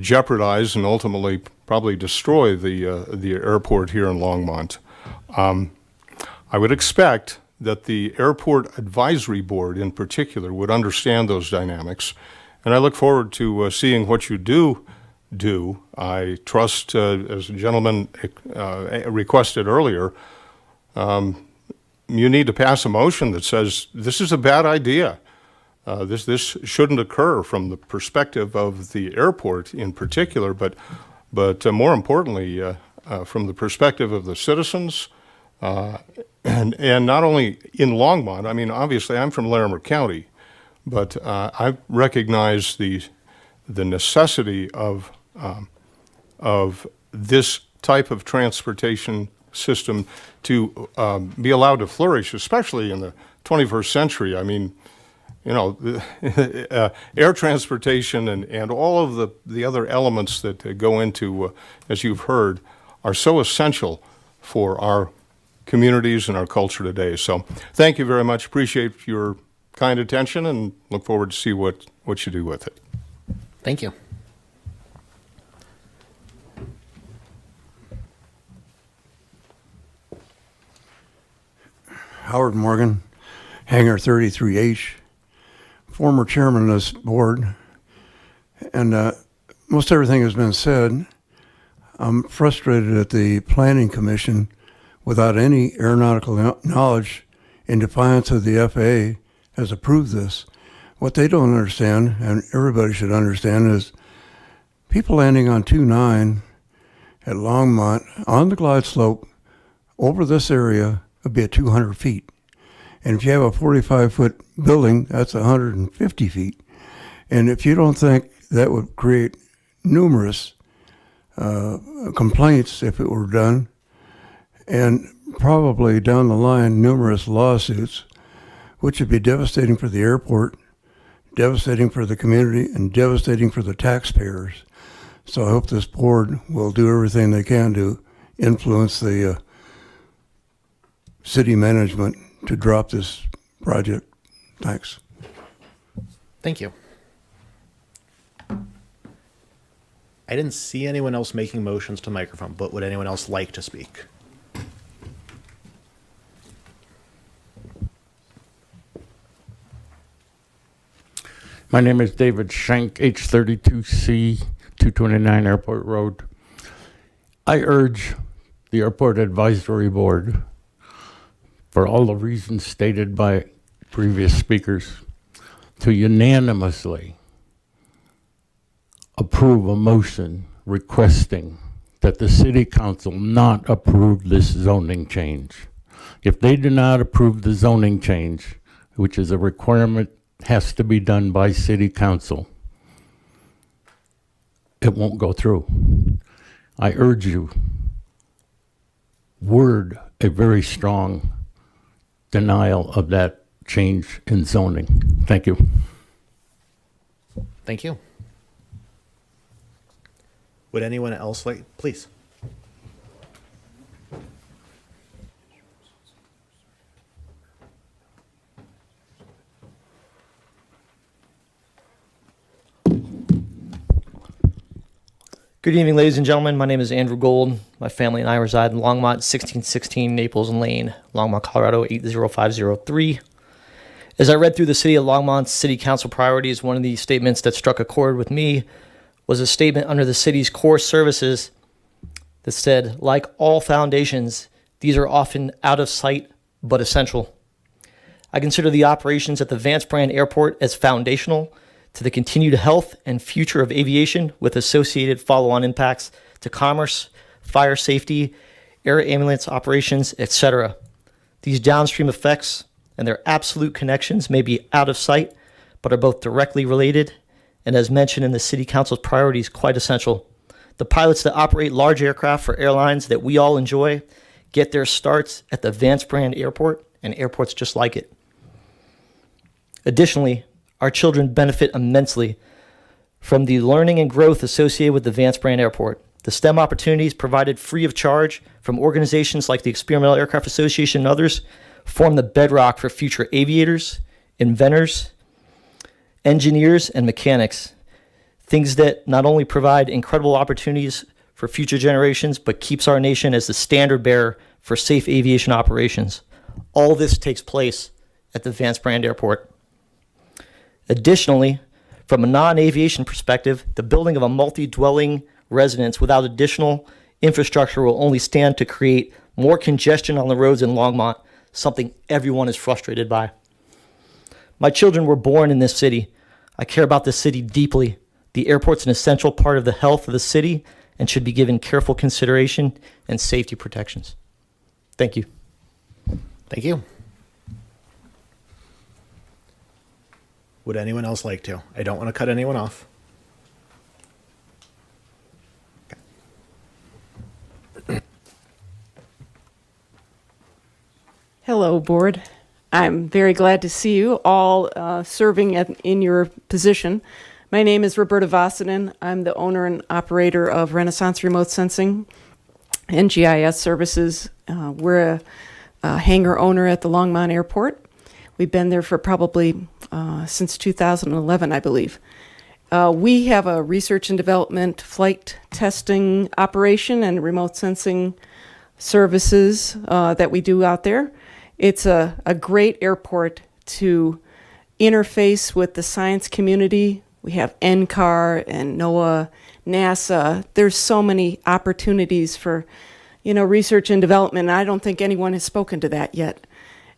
jeopardize and ultimately probably destroy the airport here in Longmont. I would expect that the Airport Advisory Board in particular would understand those dynamics, and I look forward to seeing what you do. I trust, as the gentleman requested earlier, you need to pass a motion that says this is a bad idea. This shouldn't occur from the perspective of the airport in particular, but more importantly, from the perspective of the citizens, and not only in Longmont. I mean, obviously, I'm from Larimer County, but I recognize the necessity of this type of transportation system to be allowed to flourish, especially in the 21st century. I mean, you know, air transportation and all of the other elements that go into, as you've heard, are so essential for our communities and our culture today. So thank you very much. Appreciate your kind attention and look forward to see what you do with it. Thank you. Howard Morgan, Hangar 33H, former chairman of this board, and most everything has been said. I'm frustrated at the Planning Commission, without any aeronautical knowledge, in defiance of the FAA, has approved this. What they don't understand, and everybody should understand, is people landing on 29 at Longmont on the glide slope over this area would be at 200 feet. And if you have a 45-foot building, that's 150 feet. And if you don't think that would create numerous complaints if it were done, and probably down the line numerous lawsuits, which would be devastating for the airport, devastating for the community, and devastating for the taxpayers. So I hope this board will do everything they can to influence the city management to drop this project. Thanks. Thank you. I didn't see anyone else making motions to microphone, but would anyone else like to speak? My name is David Schenk, H32C, 229 Airport Road. I urge the Airport Advisory Board, for all the reasons stated by previous speakers, to unanimously approve a motion requesting that the City Council not approve this zoning change. If they do not approve the zoning change, which is a requirement has to be done by City Council, it won't go through. I urge you, word a very strong denial of that change in zoning. Thank you. Thank you. Would anyone else like, please? Good evening, ladies and gentlemen. My name is Andrew Gold. My family and I reside in Longmont, 1616 Naples Lane, Longmont, Colorado, 80503. As I read through the City of Longmont's City Council priorities, one of the statements that struck a chord with me was a statement under the city's core services that said, like all foundations, these are often out of sight but essential. I consider the operations at the Vance Brand Airport as foundational to the continued health and future of aviation, with associated follow-on impacts to commerce, fire safety, air ambulance operations, etc. These downstream effects and their absolute connections may be out of sight, but are both directly related, and as mentioned in the City Council's priorities, quite essential. The pilots that operate large aircraft for airlines that we all enjoy get their starts at the Vance Brand Airport and airports just like it. Additionally, our children benefit immensely from the learning and growth associated with the Vance Brand Airport. The STEM opportunities provided free of charge from organizations like the Experimental Aircraft Association and others form the bedrock for future aviators, inventors, engineers, and mechanics. Things that not only provide incredible opportunities for future generations, but keeps our nation as the standard bearer for safe aviation operations. All this takes place at the Vance Brand Airport. Additionally, from a non-aviation perspective, the building of a multi-dwelling residence without additional infrastructure will only stand to create more congestion on the roads in Longmont, something everyone is frustrated by. My children were born in this city. I care about this city deeply. The airport's an essential part of the health of the city and should be given careful consideration and safety protections. Thank you. Thank you. Would anyone else like to? I don't want to cut anyone off. Hello, Board. I'm very glad to see you all serving in your position. My name is Roberta Vossinen. I'm the owner and operator of Renaissance Remote Sensing and GIS Services. We're a hangar owner at the Longmont Airport. We've been there for probably since 2011, I believe. We have a research and development flight testing operation and remote sensing services that we do out there. It's a great airport to interface with the science community. We have NCAR and NOAA, NASA. There's so many opportunities for, research and development. And I don't think anyone has spoken to that yet.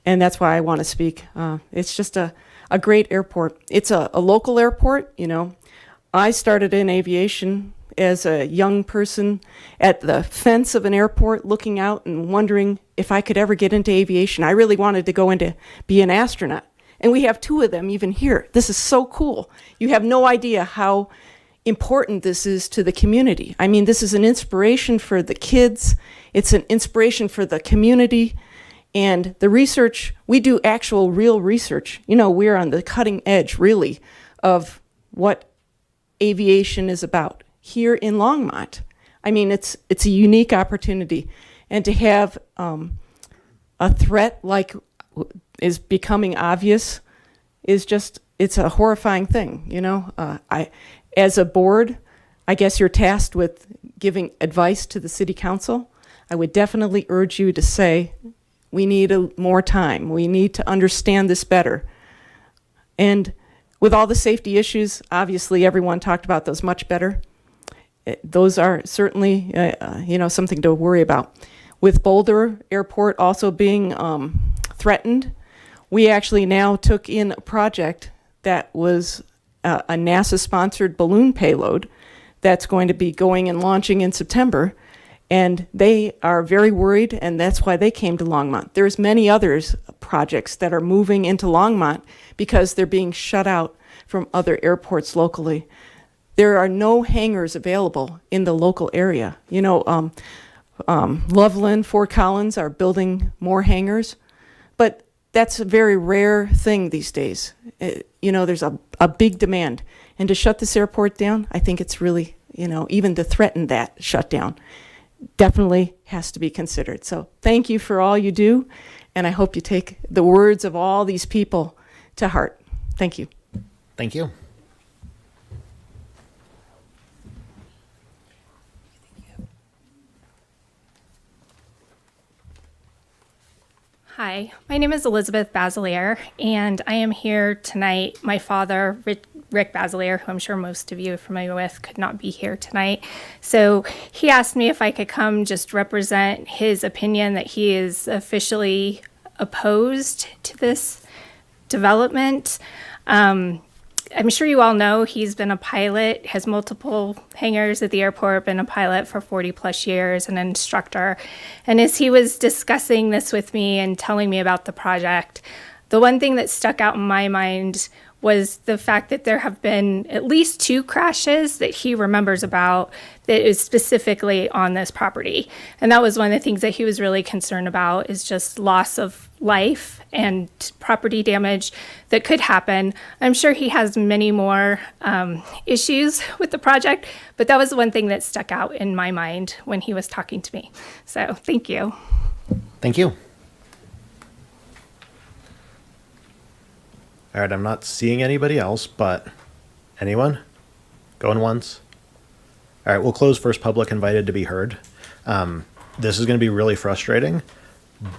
And that's why I want to speak. It's just a great airport. It's a local airport, I started in aviation as a young person at the fence of an airport looking out and wondering if I could ever get into aviation. I really wanted to go into be an astronaut. And we have 2 of them even here. This is so cool. You have no idea how important this is to the community. I mean, this is an inspiration for the kids. It's an inspiration for the community. And the research, we do actual real research. We're on the cutting edge, really, of what aviation is about here in Longmont. I mean, it's a unique opportunity. And to have a threat like is becoming obvious is just, it's a horrifying thing, as a board, I guess you're tasked with giving advice to the city council. I would definitely urge you to say, we need more time. We need to understand this better. And with all the safety issues, obviously everyone talked about those much better. Those are certainly, something to worry about. With Boulder Airport also being threatened, we actually now took in a project that was a NASA-sponsored balloon payload that's going to be going and launching in September. And they are very worried, and that's why they came to Longmont. There's many others projects that are moving into Longmont because they're being shut out from other airports locally. There are no hangars available in the local area. Loveland, Fort Collins are building more hangars, but that's a very rare thing these days. There's a big demand. And to shut this airport down, I think it's really, even to threaten that shutdown, definitely has to be considered. So thank you for all you do, and I hope you take the words of all these people to heart. Thank you. Thank you. Hi, my name is Elizabeth Basilier, and I am here tonight. My father, Rick Basilier, who I'm sure most of you are familiar with, could not be here tonight. So he asked me if I could come just represent his opinion that he is officially opposed to this development. I'm sure you all know he's been a pilot, has multiple hangars at the airport, been a pilot for 40 plus years, an instructor. And as he was discussing this with me and telling me about the project, the one thing that stuck out in my mind was the fact that there have been at least 2 crashes that he remembers about that is specifically on this property. And that was one of the things that he was really concerned about, is just loss of life and property damage that could happen. I'm sure he has many more issues with the project, but that was the one thing that stuck out in my mind when he was talking to me. So thank you. Thank you. All right, I'm not seeing anybody else, but anyone? Going once? All right, we'll close first public invited to be heard. This is going to be really frustrating,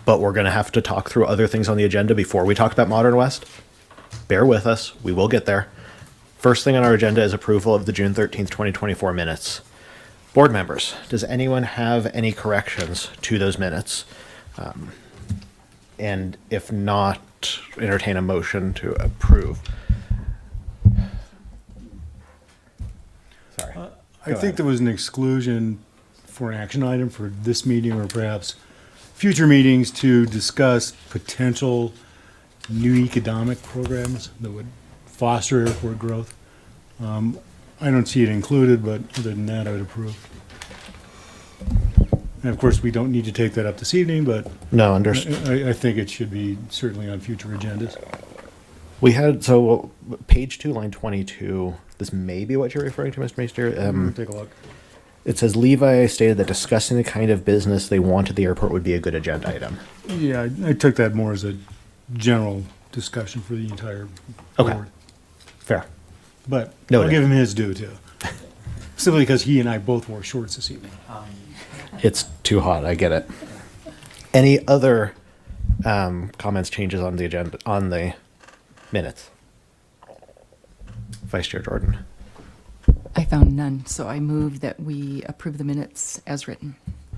but we're going to have to talk through other things on the agenda before we talk about Modern West. Bear with us. We will get there. First thing on our agenda is approval of the June 13th, 2024 minutes. Board members, does anyone have any corrections to those minutes? And if not, entertain a motion to approve. Sorry. I think there was an exclusion for an action item for this meeting or perhaps future meetings to discuss potential new economic programs that would foster airport growth. I don't see it included, but other than that, I would approve. And of course, we don't need to take that up this evening, but No, understood. I think it should be certainly on future agendas. We had, page 2, line 22, this may be what you're referring to, Mr. Meister. Take a look. It says Levi stated that discussing the kind of business they want at the airport would be a good agenda item. Yeah, I took that more as a general discussion for the entire Okay. board. Fair. But Noted. I'll give him his due too. Simply because he and I both wore shorts this evening. It's too hot, I get it. Any other comments, changes on the agenda, on the minutes? Vice Chair Jordan. I found none, so I move that we approve the minutes as written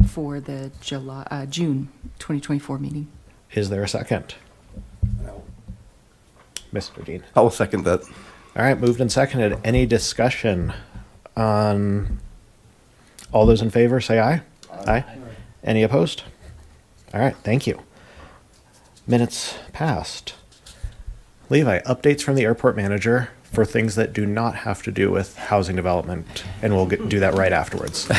for the June 2024 meeting. Is there a second? Mr. Dean. I'll second that. All right, moved and seconded. Any discussion on all those in favor? Say aye. Aye. Any opposed? All right, thank you. Minutes passed. Levi, updates from the airport manager for things that do not have to do with housing development, and we'll do that right afterwards.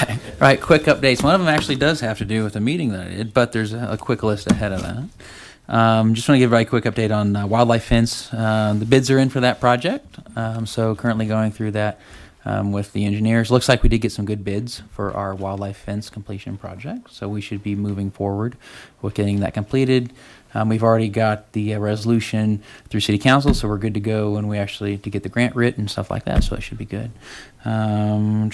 Right, quick updates. One of them actually does have to do with a meeting that I did, but there's a quick list ahead of that. Just want to give a very quick update on wildlife fence. The bids are in for that project, so currently going through that with the engineers. Looks like we did get some good bids for our wildlife fence completion project, so we should be moving forward with getting that completed. We've already got the resolution through City Council, so we're good to go when we actually to get the grant writ and stuff like that, so it should be good. Fire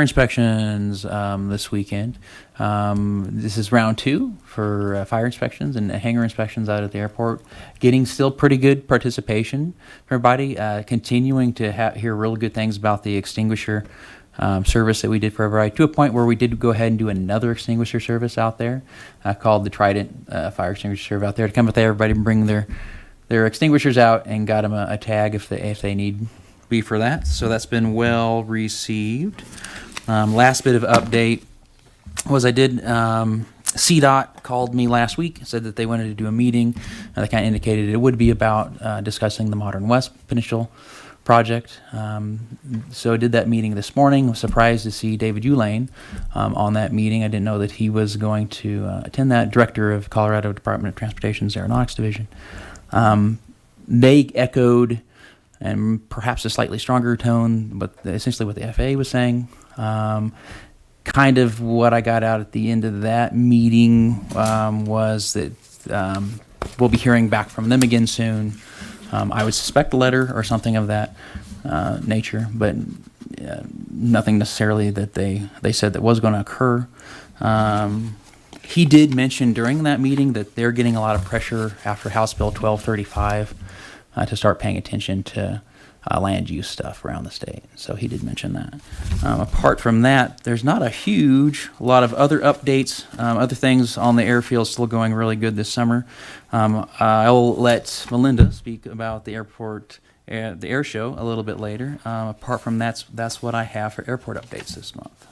inspections this weekend. This is round 2 for fire inspections and hangar inspections out at the airport. Getting still pretty good participation from everybody. Continuing to hear really good things about the extinguisher service that we did for everybody, to a point where we did go ahead and do another extinguisher service out there called the Trident Fire Extinguisher Service out there to come with everybody and bring their extinguishers out, and got them a tag if they need be for that. So that's been well received. Last bit of update was I did CDOT called me last week, said that they wanted to do a meeting. They kind of indicated it would be about discussing the Modern West Peninsula project. So I did that meeting this morning. Was surprised to see David Ulane on that meeting. I didn't know that he was going to attend that. Director of Colorado Department of Transportation's Aeronautics Division. They echoed, and perhaps a slightly stronger tone, but essentially what the FAA was saying. Kind of what I got out at the end of that meeting was that we'll be hearing back from them again soon. I would suspect a letter or something of that nature, but nothing necessarily that they said that was going to occur. He did mention during that meeting that they're getting a lot of pressure after House Bill 1235 to start paying attention to land use stuff around the state. So he did mention that. Apart from that, there's not a lot of other updates, other things on the airfield still going really good this summer. I'll let Melinda speak about the airport, the air show a little bit later. Apart from that's what I have for airport updates this month.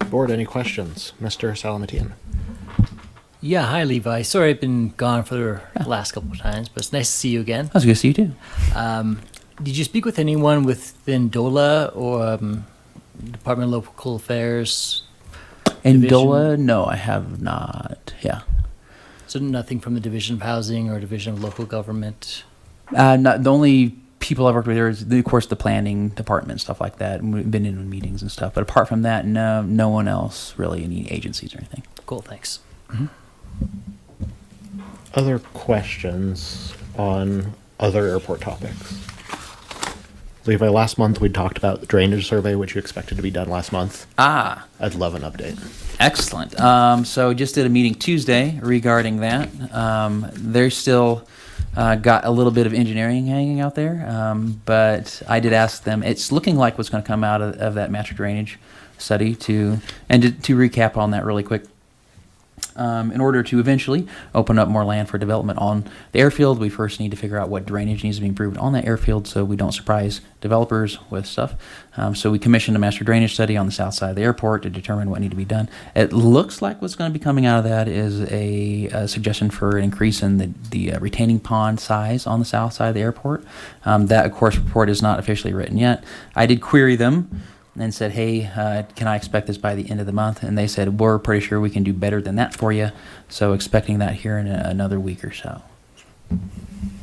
Board, any questions? Mr. Salamatian. Yeah, hi Levi. Sorry I've been gone for the last couple of times, but it's nice to see you again. That's good to see you too. Did you speak with anyone within DOLA or Department of Local Affairs? In division? DOLA, no, I have not. Yeah. So nothing from the Division of Housing or Division of Local Government? Not, the only people I've worked with there is, of course, the planning department, stuff like that. And we've been in meetings and stuff. But apart from that, no one else really, any agencies or anything. Cool, thanks. Mm-hmm. Other questions on other airport topics? Levi, last month we talked about the drainage survey, which you expected to be done last month. I'd love an update. Excellent. So just did a meeting Tuesday regarding that. They're still got a little bit of engineering hanging out there, but I did ask them. It's looking like what's going to come out of that master drainage study to recap on that really quick. In order to eventually open up more land for development on the airfield, we first need to figure out what drainage needs to be improved on that airfield so we don't surprise developers with stuff. So we commissioned a master drainage study on the south side of the airport to determine what needs to be done. It looks like what's going to be coming out of that is a suggestion for an increase in the retaining pond size on the south side of the airport. That, of course, report is not officially written yet. I did query them and said, hey, can I expect this by the end of the month? And they said, we're pretty sure we can do better than that for you. So expecting that here in another week or so.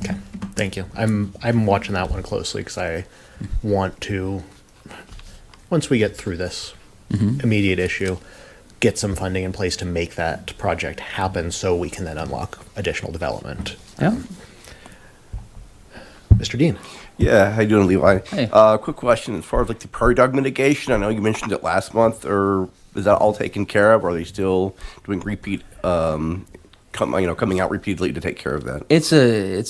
Okay, thank you. I'm watching that one closely because I want to, once we get through this immediate issue, get some funding in place to make that project happen so we can then unlock additional development. Yeah. Mr. Dean. Yeah, how you doing, Levi? Hey. Quick question as far as like the prairie dog mitigation. I know you mentioned it last month or is that all taken care of? Or are they still doing repeat, coming out repeatedly to take care of that? It's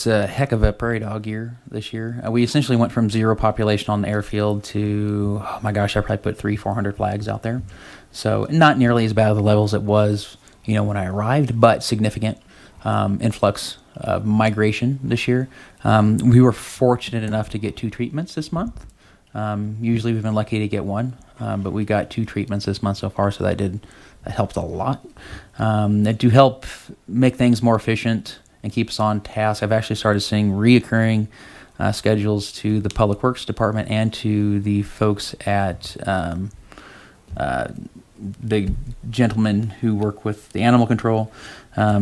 a heck of a prairie dog year this year. We essentially went from 0 population on the airfield to, oh my gosh, I probably put 300-400 flags out there. So not nearly as bad as the levels it was, when I arrived, but significant influx of migration this year. We were fortunate enough to get 2 treatments this month. Usually we've been lucky to get 1, but we got 2 treatments this month so far, so that helped a lot. That do help make things more efficient and keep us on task. I've actually started seeing reoccurring schedules to the Public Works Department and to the folks at the gentlemen who work with the animal control.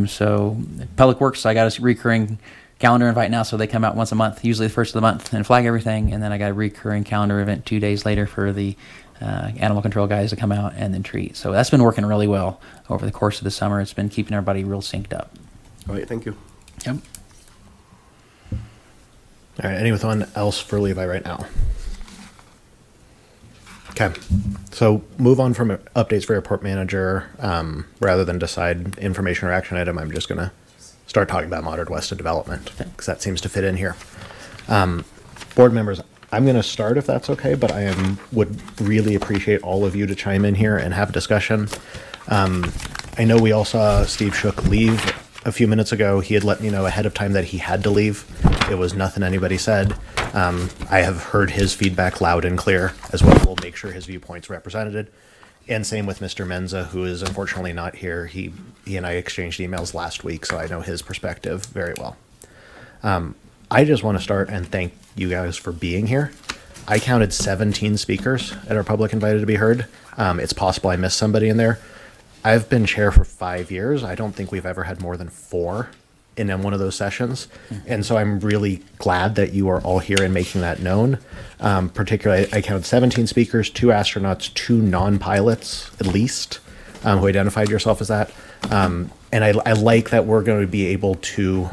So Public Works, I got a recurring calendar invite now, so they come out once a month, usually the first of the month, and flag everything. And then I got a recurring calendar event 2 days later for the animal control guys to come out and then treat. So that's been working really well over the course of the summer. It's been keeping everybody real synced up. All right, thank you. Yep. All right, anyone else for Levi right now? Okay, so move on from updates for airport manager. Rather than decide information or action item, I'm just going to start talking about Modern West development because that seems to fit in here. Board members, I'm going to start if that's okay, but would really appreciate all of you to chime in here and have a discussion. I know we all saw Steve Shook leave a few minutes ago. He had let me know ahead of time that he had to leave. It was nothing anybody said. I have heard his feedback loud and clear as well. We'll make sure his viewpoint's represented. And same with Mr. Menza, who is unfortunately not here. He and I exchanged emails last week, so I know his perspective very well. I just want to start and thank you guys for being here. I counted 17 speakers at our public invited to be heard. It's possible I missed somebody in there. I've been chair for 5 years. I don't think we've ever had more than 4 in one of those sessions. And so I'm really glad that you are all here and making that known. Particularly, I counted 17 speakers, 2 astronauts, 2 non-pilots at least, who identified yourself as that. And I like that we're going to be able to,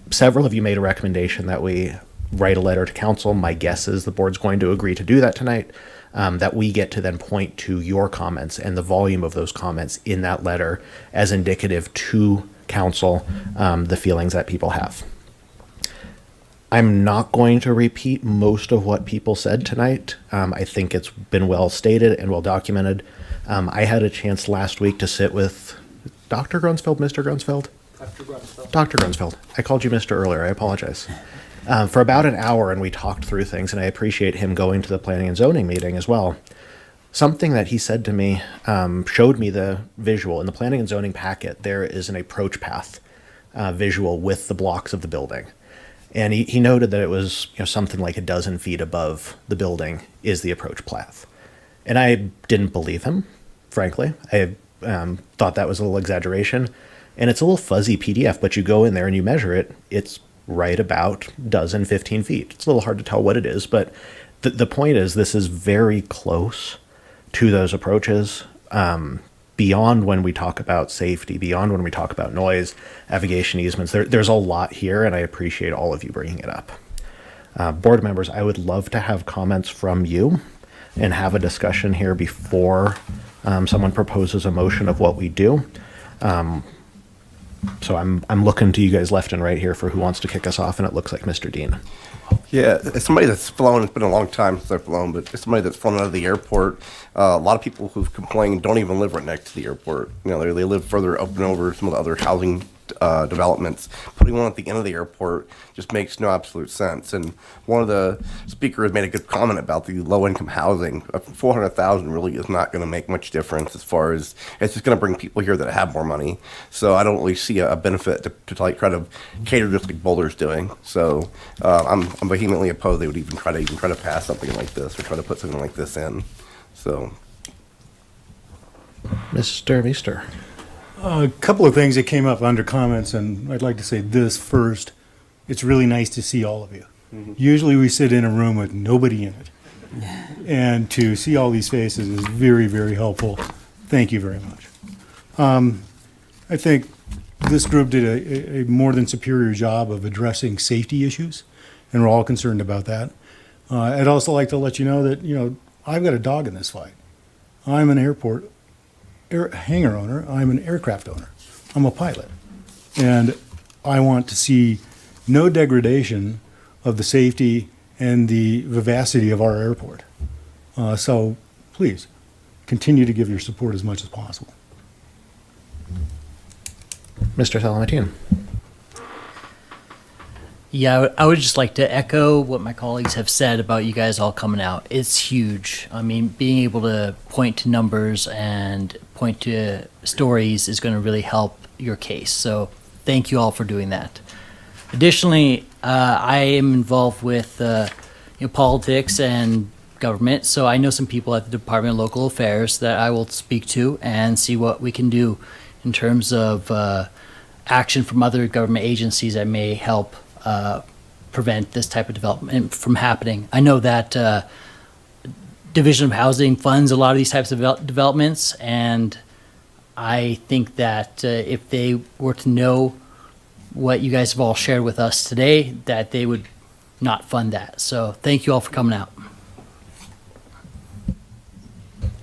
several of you made a recommendation that we write a letter to council. My guess is the board's going to agree to do that tonight. That we get to then point to your comments and the volume of those comments in that letter as indicative to council, the feelings that people have. I'm not going to repeat most of what people said tonight. I think it's been well stated and well documented. I had a chance last week to sit with Dr. Grunsfeld, Mr. Grunsfeld? Dr. Grunsfeld. I called you Mr. earlier. I apologize. For about an hour, and we talked through things, and I appreciate him going to the planning and zoning meeting as well. Something that he said to me showed me the visual. In the planning and zoning packet, there is an approach path visual with the blocks of the building. And he noted that it was something like a dozen feet above the building is the approach path. And I didn't believe him, frankly. I thought that was a little exaggeration. And it's a little fuzzy PDF, but you go in there and you measure it, it's right about dozen, 15 feet. It's a little hard to tell what it is, but the point is this is very close to those approaches, beyond when we talk about safety, beyond when we talk about noise, navigation easements. There's a lot here, and I appreciate all of you bringing it up. Board members, I would love to have comments from you and have a discussion here before someone proposes a motion of what we do. So I'm looking to you guys left and right here for who wants to kick us off, and it looks like Mr. Dean. Yeah, as somebody that's flown, it's been a long time since I've flown, but as somebody that's flown out of the airport, a lot of people who've complained don't even live right next to the airport. They live further up and over some of the other housing developments. Putting one at the end of the airport just makes no absolute sense. And one of the speakers made a good comment about the low-income housing. $400,000 really is not going to make much difference as far as it's just going to bring people here that have more money. So I don't really see a benefit to try to cater just like Boulder's doing. So I'm vehemently opposed they would even try to pass something like this or try to put something like this in. So, Mr. Meester. A couple of things that came up under comments, and I'd like to say this first. It's really nice to see all of you. Mm-hmm. Usually we sit in a room with nobody in it. And to see all these faces is very, very helpful. Thank you very much. I think this group did a more than superior job of addressing safety issues, and we're all concerned about that. I'd also like to let you know that, I've got a dog in this fight. I'm an hangar owner, I'm an aircraft owner, I'm a pilot. And I want to see no degradation of the safety and the vivacity of our airport. So please, continue to give your support as much as possible. Mr. Salamatian. Yeah, I would just like to echo what my colleagues have said about you guys all coming out. It's huge. I mean, being able to point to numbers and point to stories is going to really help your case. So thank you all for doing that. Additionally, I am involved with politics and government, so I know some people at the Department of Local Affairs that I will speak to and see what we can do in terms of action from other government agencies that may help prevent this type of development from happening. I know that Division of Housing funds a lot of these types of developments, and I think that if they were to know what you guys have all shared with us today, that they would not fund that. So thank you all for coming out.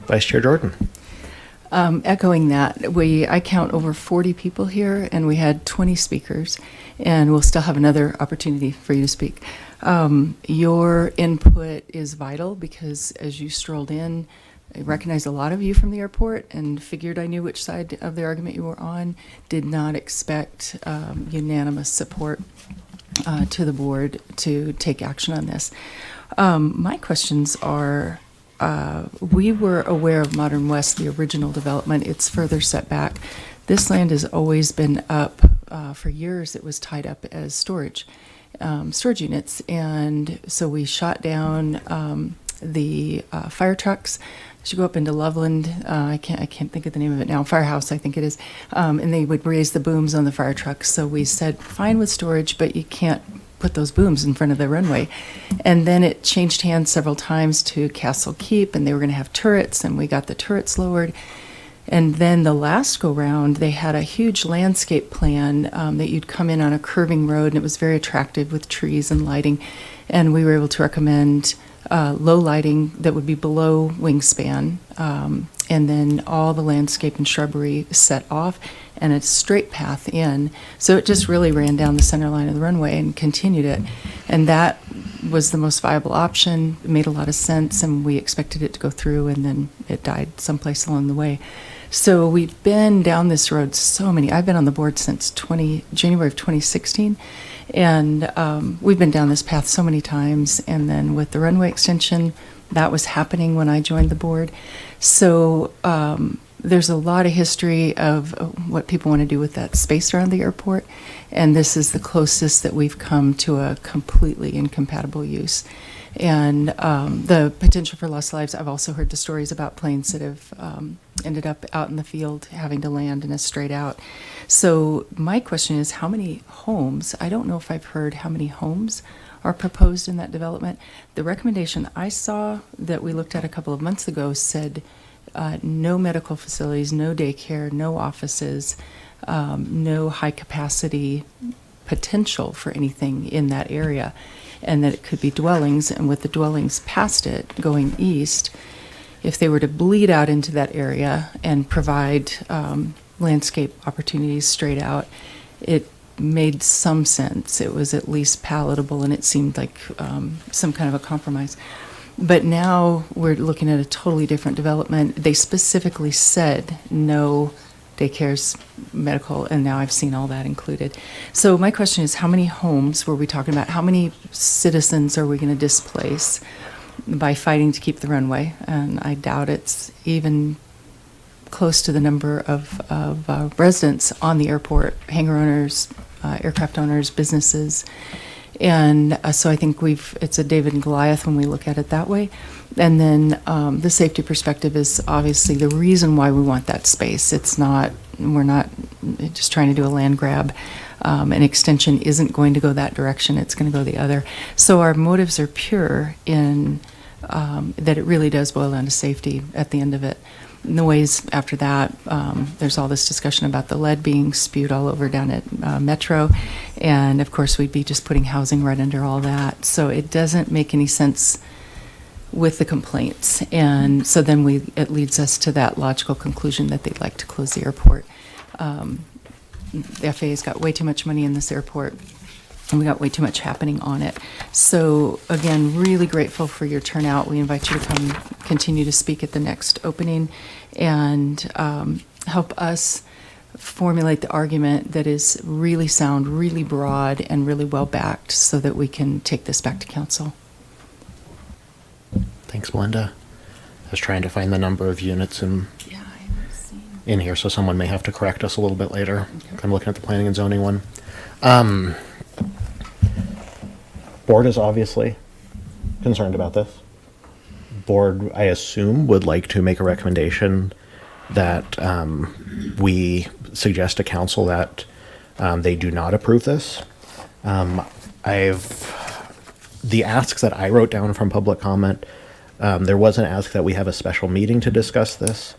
Vice Chair Jordan. Echoing that, I count over 40 people here, and we had 20 speakers, and we'll still have another opportunity for you to speak. Your input is vital because as you strolled in, I recognized a lot of you from the airport and figured I knew which side of the argument you were on. Did not expect unanimous support to the board to take action on this. My questions are, we were aware of Modern West, the original development. It's further set back. This land has always been up for years. It was tied up as storage units, and so we shot down the fire trucks. As you go up into Loveland, I can't think of the name of it now. Firehouse, I think it is, and they would raise the booms on the fire trucks. So we said, fine with storage, but you can't put those booms in front of the runway. And then it changed hands several times to Castle Keep, and they were going to have turrets, and we got the turrets lowered. And then the last go round, they had a huge landscape plan that you'd come in on a curving road, and it was very attractive with trees and lighting. And we were able to recommend low lighting that would be below wingspan, and then all the landscape and shrubbery set off, and a straight path in. So it just really ran down the center line of the runway and continued it. And that was the most viable option. It made a lot of sense, and we expected it to go through, and then it died someplace along the way. So we've been down this road I've been on the board since January of 2016, and we've been down this path so many times. And then with the runway extension, that was happening when I joined the board. So there's a lot of history of what people want to do with that space around the airport, and this is the closest that we've come to a completely incompatible use. And the potential for lost lives, I've also heard the stories about planes that have ended up out in the field having to land in a straight out. So my question is, how many homes, I don't know if I've heard how many homes are proposed in that development. The recommendation I saw that we looked at a couple of months ago said no medical facilities, no daycare, no offices, no high capacity potential for anything in that area, and that it could be dwellings. And with the dwellings past it going east, if they were to bleed out into that area and provide landscape opportunities straight out, it made some sense. It was at least palatable, and it seemed like some kind of a compromise. But now we're looking at a totally different development. They specifically said no daycares, medical, and now I've seen all that included. So my question is, how many homes were we talking about? How many citizens are we going to displace by fighting to keep the runway? And I doubt it's even close to the number of residents on the airport, hangar owners, aircraft owners, businesses. And so I think it's a David and Goliath when we look at it that way. And then the safety perspective is obviously the reason why we want that space. We're not just trying to do a land grab. An extension isn't going to go that direction. It's going to go the other. So our motives are pure in that it really does boil down to safety at the end of it. Noise after that, there's all this discussion about the lead being spewed all over down at Metro, and of course we'd be just putting housing right under all that. So it doesn't make any sense with the complaints. And so then it leads us to that logical conclusion that they'd like to close the airport. The FAA's got way too much money in this airport, and we got way too much happening on it. So again, really grateful for your turnout. We invite you to come continue to speak at the next opening and help us formulate the argument that is really sound, really broad, and really well backed so that we can take this back to council. Thanks, Melinda. I was trying to find the number of units in here, so someone may have to correct us a little bit later. Okay. I'm looking at the planning and zoning one. Board is obviously concerned about this. Board, I assume, would like to make a recommendation that we suggest to council that they do not approve this. The asks that I wrote down from public comment, there was an ask that we have a special meeting to discuss this.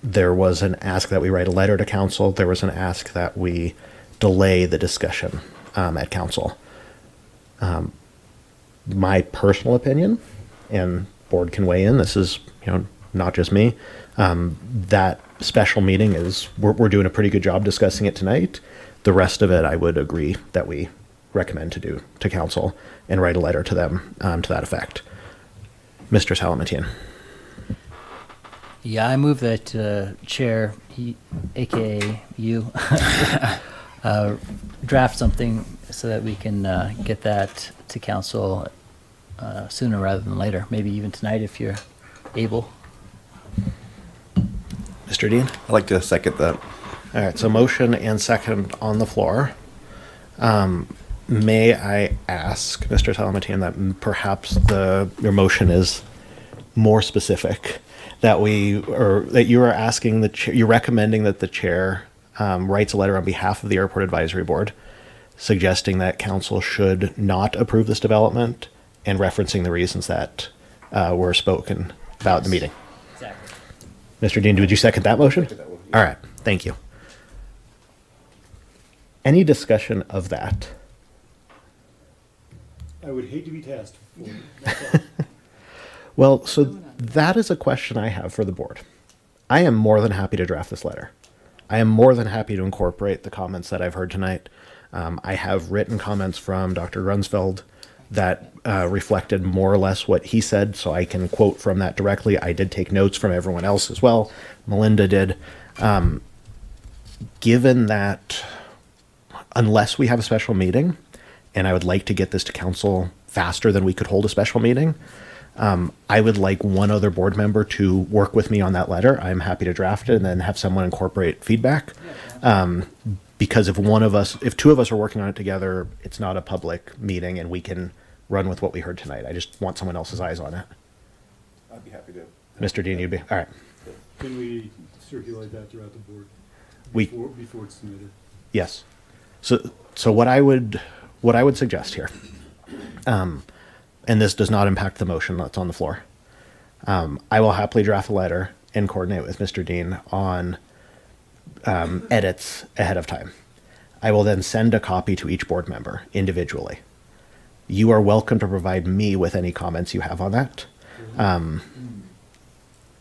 There was an ask that we write a letter to council. There was an ask that we delay the discussion at council. My personal opinion, and board can weigh in, this is not just me, that special meeting is, we're doing a pretty good job discussing it tonight. The rest of it, I would agree that we recommend to do to council and write a letter to them to that effect. Mr. Salamatian. Yeah, I move that Chair, aka you, draft something so that we can get that to council sooner rather than later. Maybe even tonight if you're able. Mr. Dean? I'd like to second that. All right, so motion and second on the floor. May I ask, Mr. Salamatian, that perhaps your motion is more specific, that you are asking you're recommending that the chair writes a letter on behalf of the Airport Advisory Board suggesting that council should not approve this development and referencing the reasons that were spoken about in the meeting. Exactly. Mr. Dean, would you second that motion? Second that one, yeah. All right, thank you. Any discussion of that? I would hate to be tasked. Well, so that is a question I have for the board. I am more than happy to draft this letter. I am more than happy to incorporate the comments that I've heard tonight. I have written comments from Dr. Grunsfeld that reflected more or less what he said, so I can quote from that directly. I did take notes from everyone else as well. Melinda did. Given that, unless we have a special meeting, and I would like to get this to council faster than we could hold a special meeting, I would like one other board member to work with me on that letter. I'm happy to draft it and then have someone incorporate feedback. Because if two of us are working on it together, it's not a public meeting and we can run with what we heard tonight. I just want someone else's eyes on it. I'd be happy to. Mr. Dean, you'd be, all right. Can we circulate that throughout the board before it's submitted? Yes. So what I would suggest here, and this does not impact the motion that's on the floor. I will happily draft a letter and coordinate with Mr. Dean on edits ahead of time. I will then send a copy to each board member individually. You are welcome to provide me with any comments you have on that.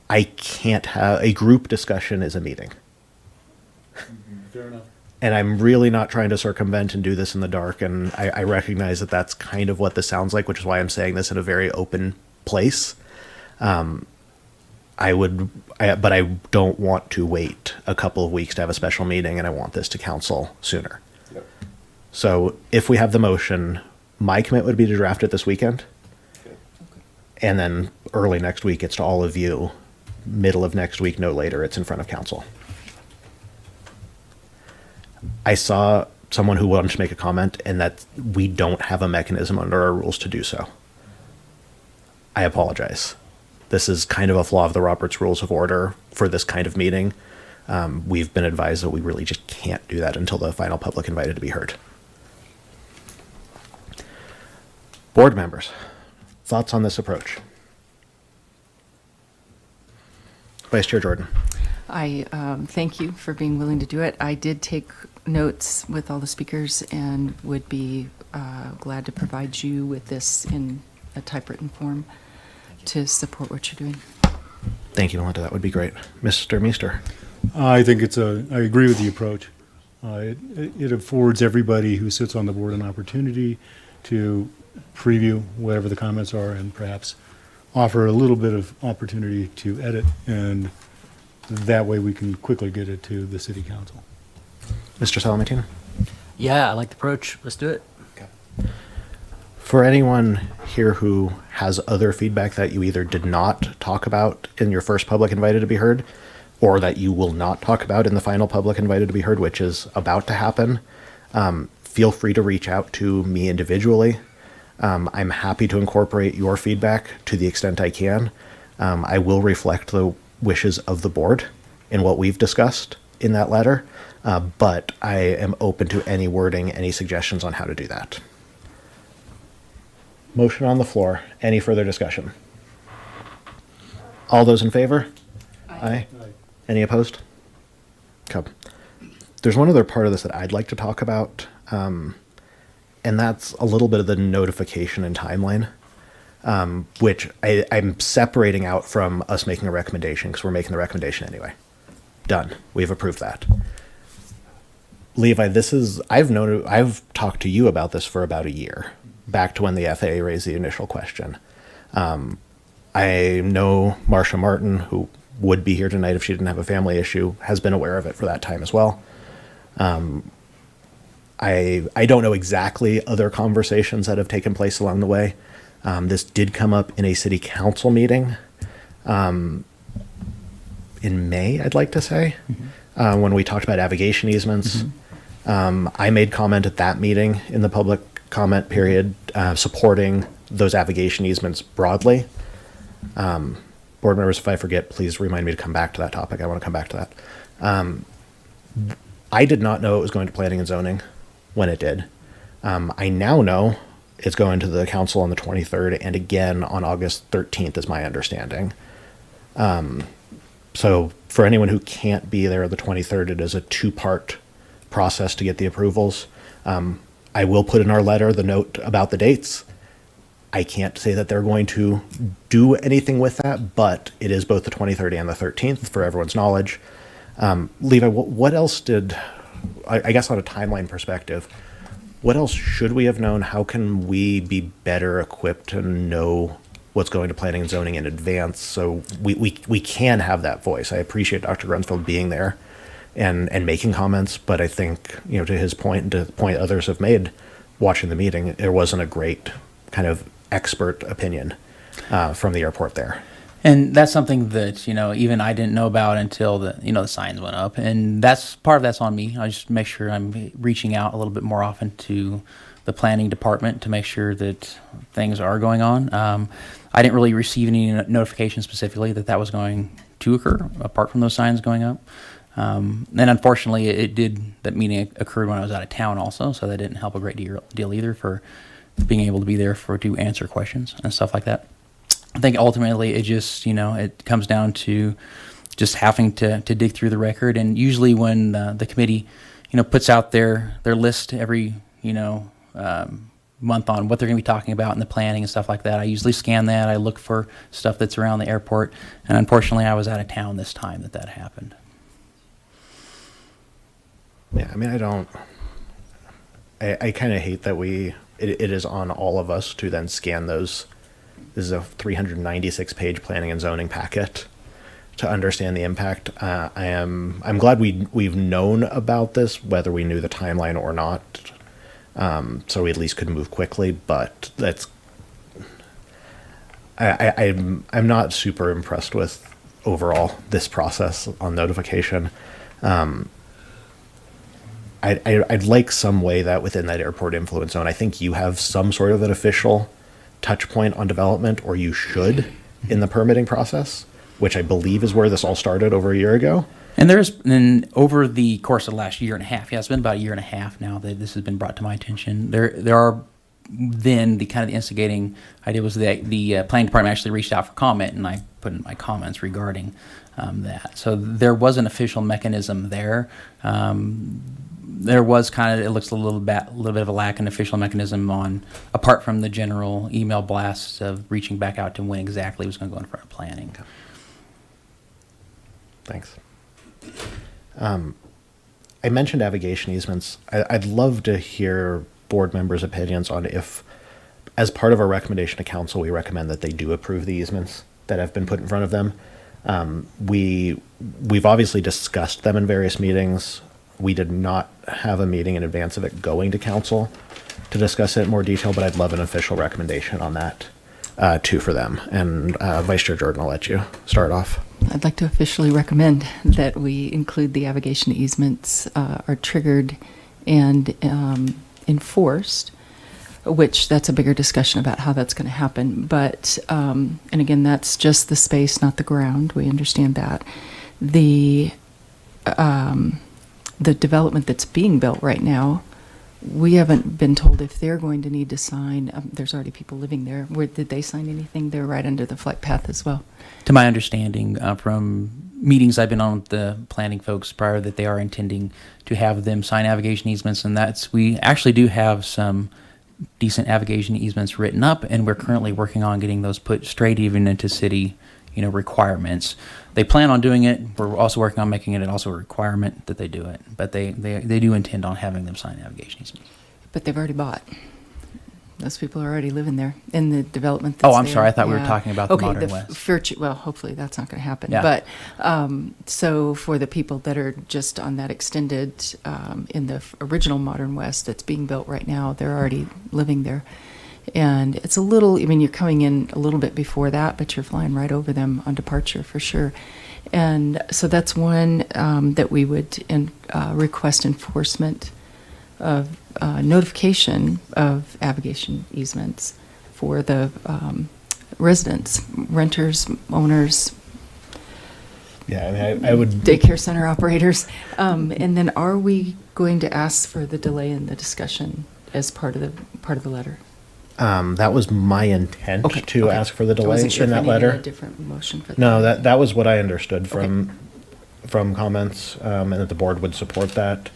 I can't have a group discussion is a meeting. Fair enough. And I'm really not trying to circumvent and do this in the dark. And I recognize that that's kind of what this sounds like, which is why I'm saying this in a very open place. But I don't want to wait a couple of weeks to have a special meeting, and I want this to council sooner. Yep. So if we have the motion, my commit would be to draft it this weekend. Okay. And then early next week, it's to all of you. Middle of next week, no later, it's in front of council. I saw someone who wanted to make a comment, and that we don't have a mechanism under our rules to do so. I apologize. This is kind of a flaw of the Roberts Rules of Order for this kind of meeting. We've been advised that we really just can't do that until the final public invited to be heard. Board members, thoughts on this approach? Vice Chair Jordan. I thank you for being willing to do it. I did take notes with all the speakers and would be glad to provide you with this in a typewritten form to support what you're doing. Thank you, Melinda. That would be great. Mr. Meester. I think I agree with the approach. It affords everybody who sits on the board an opportunity to preview whatever the comments are and perhaps offer a little bit of opportunity to edit, and that way we can quickly get it to the city council. Mr. Salamatine? Yeah, I like the approach. Let's do it. For anyone here who has other feedback that you either did not talk about in your first public invited to be heard, or that you will not talk about in the final public invited to be heard, which is about to happen, feel free to reach out to me individually. I'm happy to incorporate your feedback to the extent I can. I will reflect the wishes of the board in what we've discussed in that letter, but I am open to any wording, any suggestions on how to do that. Motion on the floor. Any further discussion? All those in favor? Aye. Any opposed? Okay. There's one other part of this that I'd like to talk about, and that's a little bit of the notification and timeline, which I'm separating out from us making a recommendation, because we're making the recommendation anyway. Done. We've approved that. Levi, I've talked to you about this for about a year, back to when the FAA raised the initial question. I know Marcia Martin, who would be here tonight if she didn't have a family issue, has been aware of it for that time as well. I don't know exactly other conversations that have taken place along the way. This did come up in a city council meeting in May, I'd like to say, when we talked about navigation easements. I made comment at that meeting in the public comment period supporting those navigation easements broadly. Board members, if I forget, please remind me to come back to that topic. I want to come back to that. I did not know it was going to planning and zoning when it did. I now know it's going to the council on the 23rd and again on August 13th is my understanding. So for anyone who can't be there the 23rd, it is a two-part process to get the approvals. I will put in our letter the note about the dates. I can't say that they're going to do anything with that, but it is both the 23rd and the 13th for everyone's knowledge. Levi, what else I guess on a timeline perspective, what else should we have known? How can we be better equipped to know what's going to planning and zoning in advance so we can have that voice? I appreciate Dr. Grunsfeld being there and making comments, but I think, to his point and to the point others have made watching the meeting, there wasn't a great kind of expert opinion from the airport there. And that's something that, even I didn't know about until the signs went up. And part of that's on me. I just make sure I'm reaching out a little bit more often to the planning department to make sure that things are going on. I didn't really receive any notification specifically that was going to occur, apart from those signs going up. And unfortunately, that meeting occurred when I was out of town also, so that didn't help a great deal either for being able to be there to answer questions and stuff like that. I think ultimately it just, it comes down to just having to dig through the record. And usually when the committee, puts out their list every, month on what they're going to be talking about in the planning and stuff like that, I usually scan that. I look for stuff that's around the airport. And unfortunately, I was out of town this time that happened. Yeah, I mean, I kind of hate that it is on all of us to then scan those. This is a 396-page planning and zoning packet to understand the impact. I'm glad we've known about this, whether we knew the timeline or not, so we at least could move quickly. But I'm not super impressed with overall this process on notification. I'd like some way that within that airport influence zone, I think you have some sort of an official touch point on development, or you should, in the permitting process, which I believe is where this all started over a year ago. And over the course of the last year and a half, it's been about a year and a half now that this has been brought to my attention. There are then the kind of the instigating idea was that the planning department actually reached out for comment, and I put in my comments regarding that. So there was an official mechanism there. there was kind of, it looks a little bit of a lack in official mechanism on, apart from the general email blasts of reaching back out to when exactly it was going to go in front of planning. Thanks. I mentioned navigation easements. I'd love to hear board members' opinions on if, as part of our recommendation to council, we recommend that they do approve the easements that have been put in front of them. We've obviously discussed them in various meetings. We did not have a meeting in advance of it going to council to discuss it in more detail, but I'd love an official recommendation on that too for them. And Vice Chair Jordan, I'll let you start off. I'd like to officially recommend that we include the navigation easements are triggered and enforced, which that's a bigger discussion about how that's going to happen. But, and again, that's just the space, not the ground. We understand that. The development that's being built right now, we haven't been told if they're going to need to sign. There's already people living there. Did they sign anything? They're right under the flight path as well. To my understanding, from meetings I've been on with the planning folks prior, that they are intending to have them sign navigation easements, and we actually do have some decent navigation easements written up, and we're currently working on getting those put straight even into city, requirements. They plan on doing it. We're also working on making it also a requirement that they do it, but they do intend on having them sign navigation easements. But they've already bought. Those people are already living there in the development that's I'm there. sorry. I thought we were talking about the Modern the West. Well, hopefully that's not going to happen. Yeah. But so for the people that are just on that extended, in the original Modern West that's being built right now, they're already living there. And it's a little, you're coming in a little bit before that, but you're flying right over them on departure for sure. And so that's one that we would request enforcement of notification of navigation easements for the residents, renters, owners. Yeah, I would. Daycare center operators. And then are we going to ask for the delay in the discussion as part of the letter? That was my intent to ask for the delay wasn't sure in if that I needed letter. a different motion for that. No, that was what I understood from comments, and that the board would support that.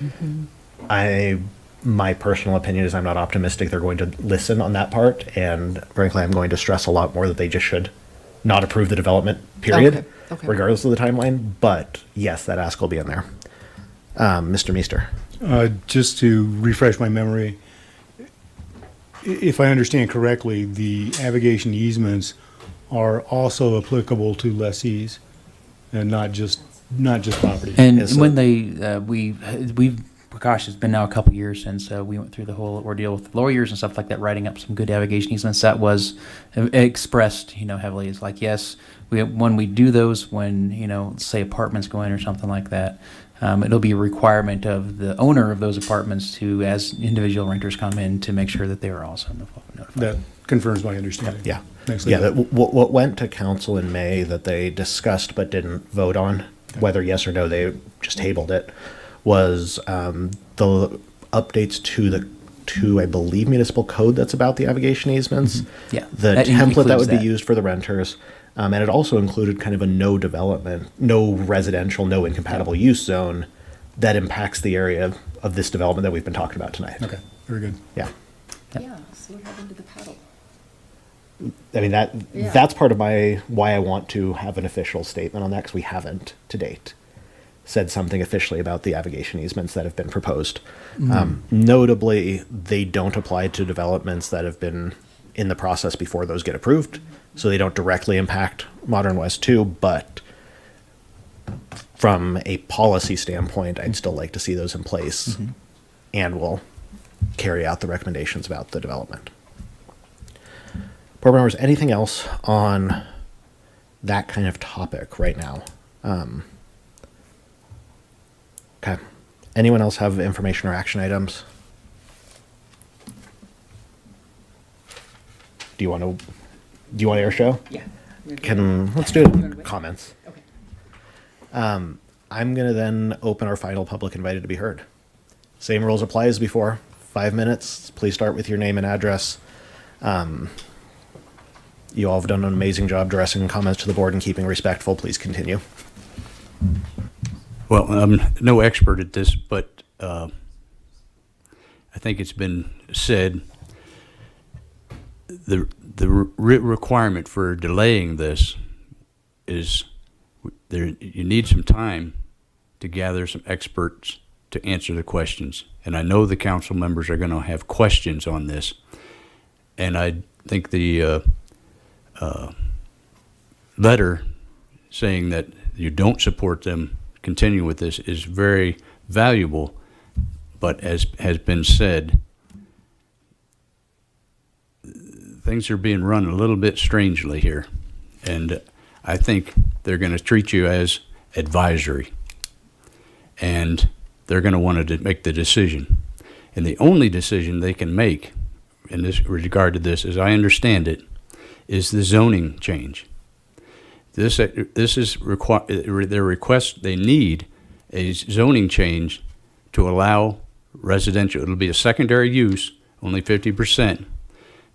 My personal opinion is I'm not optimistic they're going to listen on that part, and frankly, I'm going to stress a lot more that they just should not approve the development, period, regardless of the timeline. But yes, that ask will be in there. Mr. Meester. Just to refresh my memory, if I understand correctly, the navigation easements are also applicable to lessees and not just property. And when gosh, it's been now a couple years since we went through the whole ordeal with lawyers and stuff like that, writing up some good navigation easements. That was expressed, heavily. It's like, yes, when we do those, when, say apartments go in or something like that, it'll be a requirement of the owner of those apartments to, as individual renters come in, to make sure that they are also notified. That confirms my understanding. Yeah. Thanks, Yeah. Leo. What went to council in May that they discussed but didn't vote on, whether yes or no, they just tabled it, was the updates to I believe municipal code that's about the navigation easements. Yeah, The that template that would includes be that. used for the renters. And it also included kind of a no development, no residential, no incompatible use zone that impacts the area of this development that we've been talking about tonight. Okay, very good. Yeah. Yeah, so what happened to the paddle? I mean, that's part of why I want to have an official statement on that, because we haven't to date said something officially about the navigation easements that have been proposed. Notably, they don't apply to developments that have been in the process before those get approved, so they don't directly impact Modern West 2, but from a policy standpoint, I'd still like to see those in place, and we'll carry out the recommendations about the development. Board members, anything else on that kind of topic right now? Okay. Anyone else have information or action items? Do you want to air show? Yeah. Let's do it in comments. Okay. I'm going to then open our final public invited to be heard. Same rules apply as before. 5 minutes. Please start with your name and address. You all have done an amazing job addressing comments to the board and keeping respectful. Please continue. Well, I'm no expert at this, but I think it's been said, the requirement for delaying this is you need some time to gather some experts to answer the questions. And I know the council members are going to have questions on this. And I think the letter saying that you don't support them continuing with this is very valuable. But as has been said, things are being run a little bit strangely here. And I think they're going to treat you as advisory. And they're going to want to make the decision. And the only decision they can make in this regard to this, as I understand it, is the zoning change. This is their request. They need a zoning change to allow residential. It'll be a secondary use, only 50%,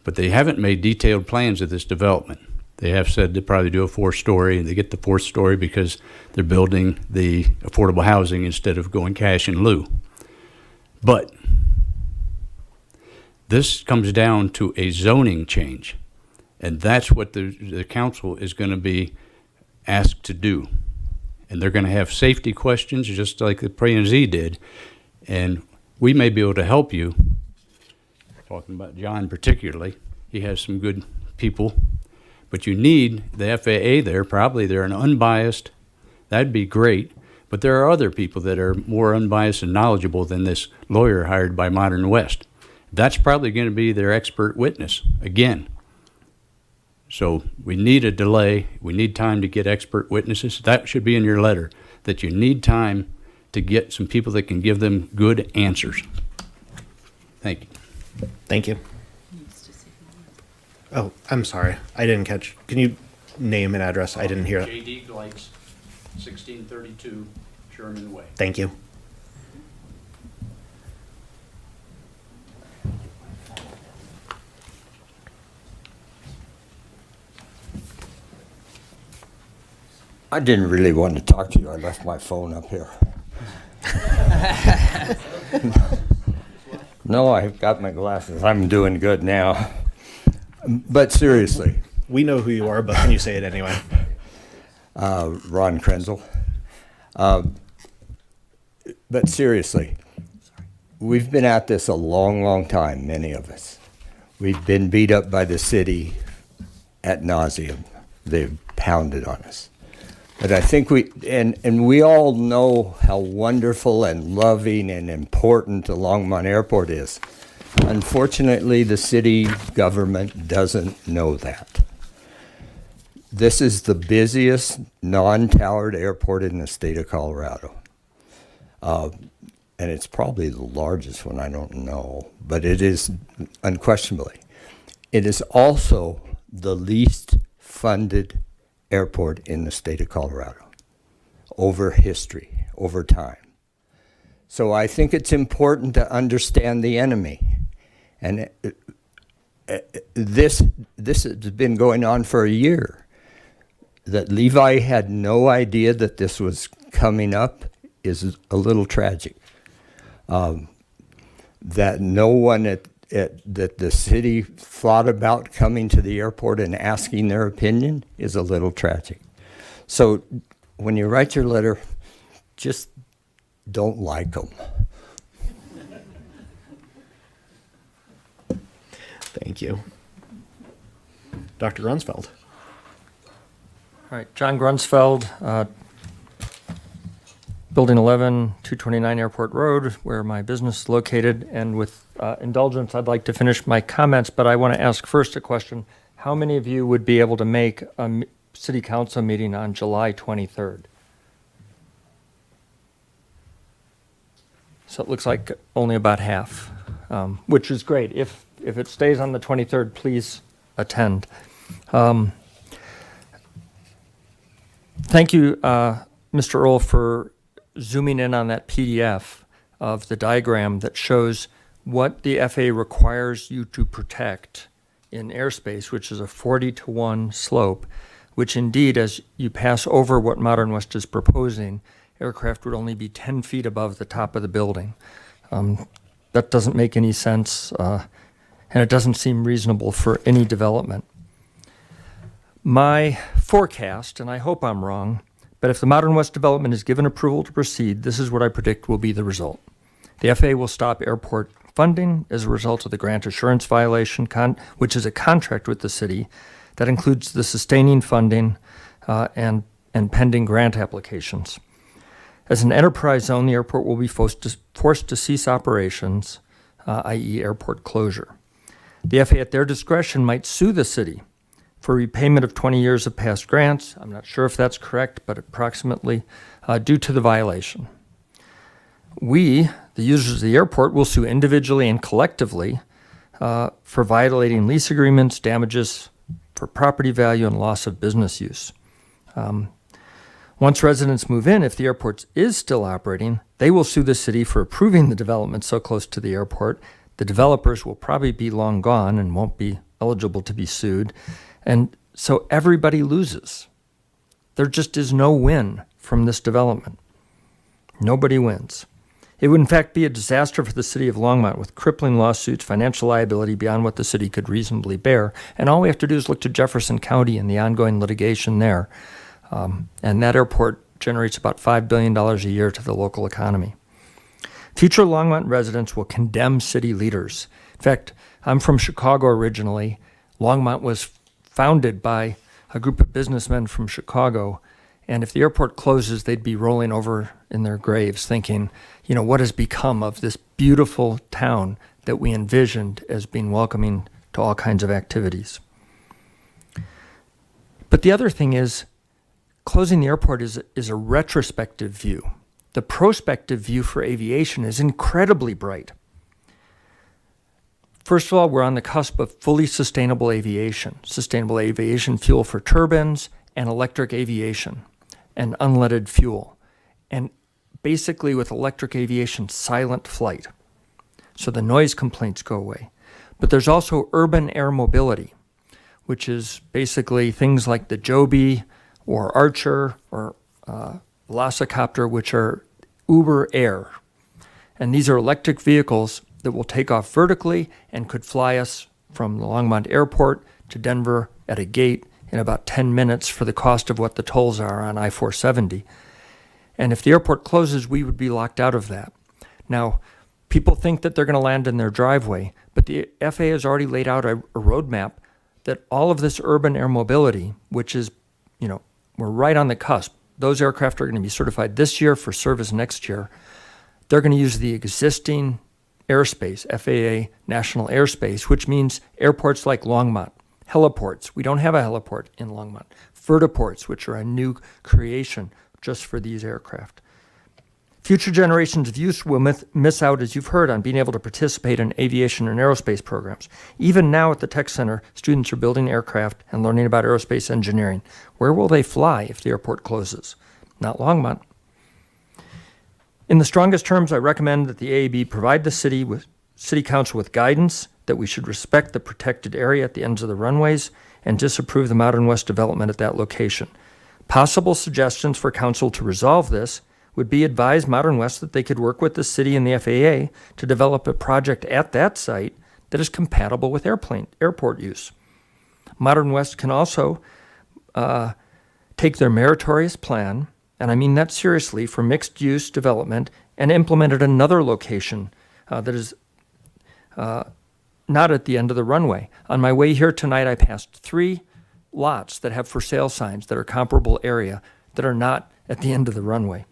but they haven't made detailed plans of this development. They have said they'll probably do a 4-story, and they get the 4th story because they're building the affordable housing instead of going cash in lieu. But this comes down to a zoning change, and that's what the council is going to be asked to do. And they're going to have safety questions just like the P&Z did, and we may be able to help you. Talking about John particularly, he has some good people. But you need the FAA there. Probably they're an unbiased. That'd be great. But there are other people that are more unbiased and knowledgeable than this lawyer hired by Modern West. That's probably going to be their expert witness again. So we need a delay. We need time to get expert witnesses. That should be in your letter, that you need time to get some people that can give them good answers. Thank you. Thank you. Oh, I'm sorry. I didn't catch. Can you name and address? I didn't hear that. J.D. Gleitz, 1632 Sherman Way. Thank you. I didn't really want to talk to you. I left my phone up here. No, I've got my glasses. I'm doing good now. But seriously. We know who you are, but can you say it anyway? Ron Krenzel. But seriously, we've been at this a long, long time, many of us. We've been beat up by the city ad nauseum. They've pounded on us. But I think we all know how wonderful and loving and important the Longmont Airport is. Unfortunately, the city government doesn't know that. This is the busiest non-towered airport in the state of Colorado. And it's probably the largest one, I don't know, but it is unquestionably. It is also the least funded airport in the state of Colorado over history, over time. So I think it's important to understand the enemy. And this has been going on for a year. That Levi had no idea that this was coming up is a little tragic. That no one that the city thought about coming to the airport and asking their opinion is a little tragic. So when you write your letter, just don't like them. Thank you. Dr. Grunsfeld. All right, John Grunsfeld, Building 11, 229 Airport Road, where my business is located. And with indulgence, I'd like to finish my comments, but I want to ask first a question. How many of you would be able to make a city council meeting on July 23rd? So it looks like only about half, which is great. If it stays on the 23rd, please attend. Thank you, Mr. Earl, for zooming in on that PDF of the diagram that shows what the FAA requires you to protect in airspace, which is a 40-to-1 slope, which indeed, as you pass over what Modern West is proposing, aircraft would only be 10 feet above the top of the building. That doesn't make any sense, and it doesn't seem reasonable for any development. My forecast, and I hope I'm wrong, but if the Modern West development is given approval to proceed, this is what I predict will be the result. The FAA will stop airport funding as a result of the grant assurance violation, which is a contract with the city that includes the sustaining funding and pending grant applications. As an enterprise zone, the airport will be forced to cease operations, i.e. airport closure. The FAA at their discretion might sue the city for repayment of 20 years of past grants. I'm not sure if that's correct, but approximately due to the violation. We, the users of the airport, will sue individually and collectively for violating lease agreements, damages for property value, and loss of business use. Once residents move in, if the airport is still operating, they will sue the city for approving the development so close to the airport. The developers will probably be long gone and won't be eligible to be sued. And so everybody loses. There just is no win from this development. Nobody wins. It would in fact be a disaster for the city of Longmont with crippling lawsuits, financial liability beyond what the city could reasonably bear. And all we have to do is look to Jefferson County and the ongoing litigation there. And that airport generates about $5 billion a year to the local economy. Future Longmont residents will condemn city leaders. In fact, I'm from Chicago originally. Longmont was founded by a group of businessmen from Chicago. And if the airport closes, they'd be rolling over in their graves thinking, you know, what has become of this beautiful town that we envisioned as being welcoming to all kinds of activities. But the other thing is, closing the airport is a retrospective view. The prospective view for aviation is incredibly bright. First of all, we're on the cusp of fully sustainable aviation fuel for turbines and electric aviation and unleaded fuel. And basically with electric aviation, silent flight. So the noise complaints go away. But there's also urban air mobility, which is basically things like the Joby or Archer or Velocicopter, which are Uber Air. And these are electric vehicles that will take off vertically and could fly us from the Longmont Airport to Denver at a gate in about 10 minutes for the cost of what the tolls are on I-470. And if the airport closes, we would be locked out of that. Now, people think that they're going to land in their driveway, but the FAA has already laid out a roadmap that all of this urban air mobility, which is, you know, we're right on the cusp. Those aircraft are going to be certified this year for service next year. They're going to use the existing airspace, FAA national airspace, which means airports like Longmont, heliports. We don't have a heliport in Longmont. Vertiports, which are a new creation just for these aircraft. Future generations of youth will miss out, as you've heard, on being able to participate in aviation and aerospace programs. Even now at the Tech Center, students are building aircraft and learning about aerospace engineering. Where will they fly if the airport closes? Not Longmont. In the strongest terms, I recommend that the AAB provide the City Council with guidance that we should respect the protected area at the ends of the runways and disapprove the Modern West development at that location. Possible suggestions for Council to resolve this would be advise Modern West that they could work with the city and the FAA to develop a project at that site that is compatible with airport use. Modern West can also take their meritorious plan, and I mean that seriously, for mixed-use development and implement at another location that is not at the end of the runway. On my way here tonight, I passed 3 lots that have for sale signs that are comparable area that are not at the end of the runway.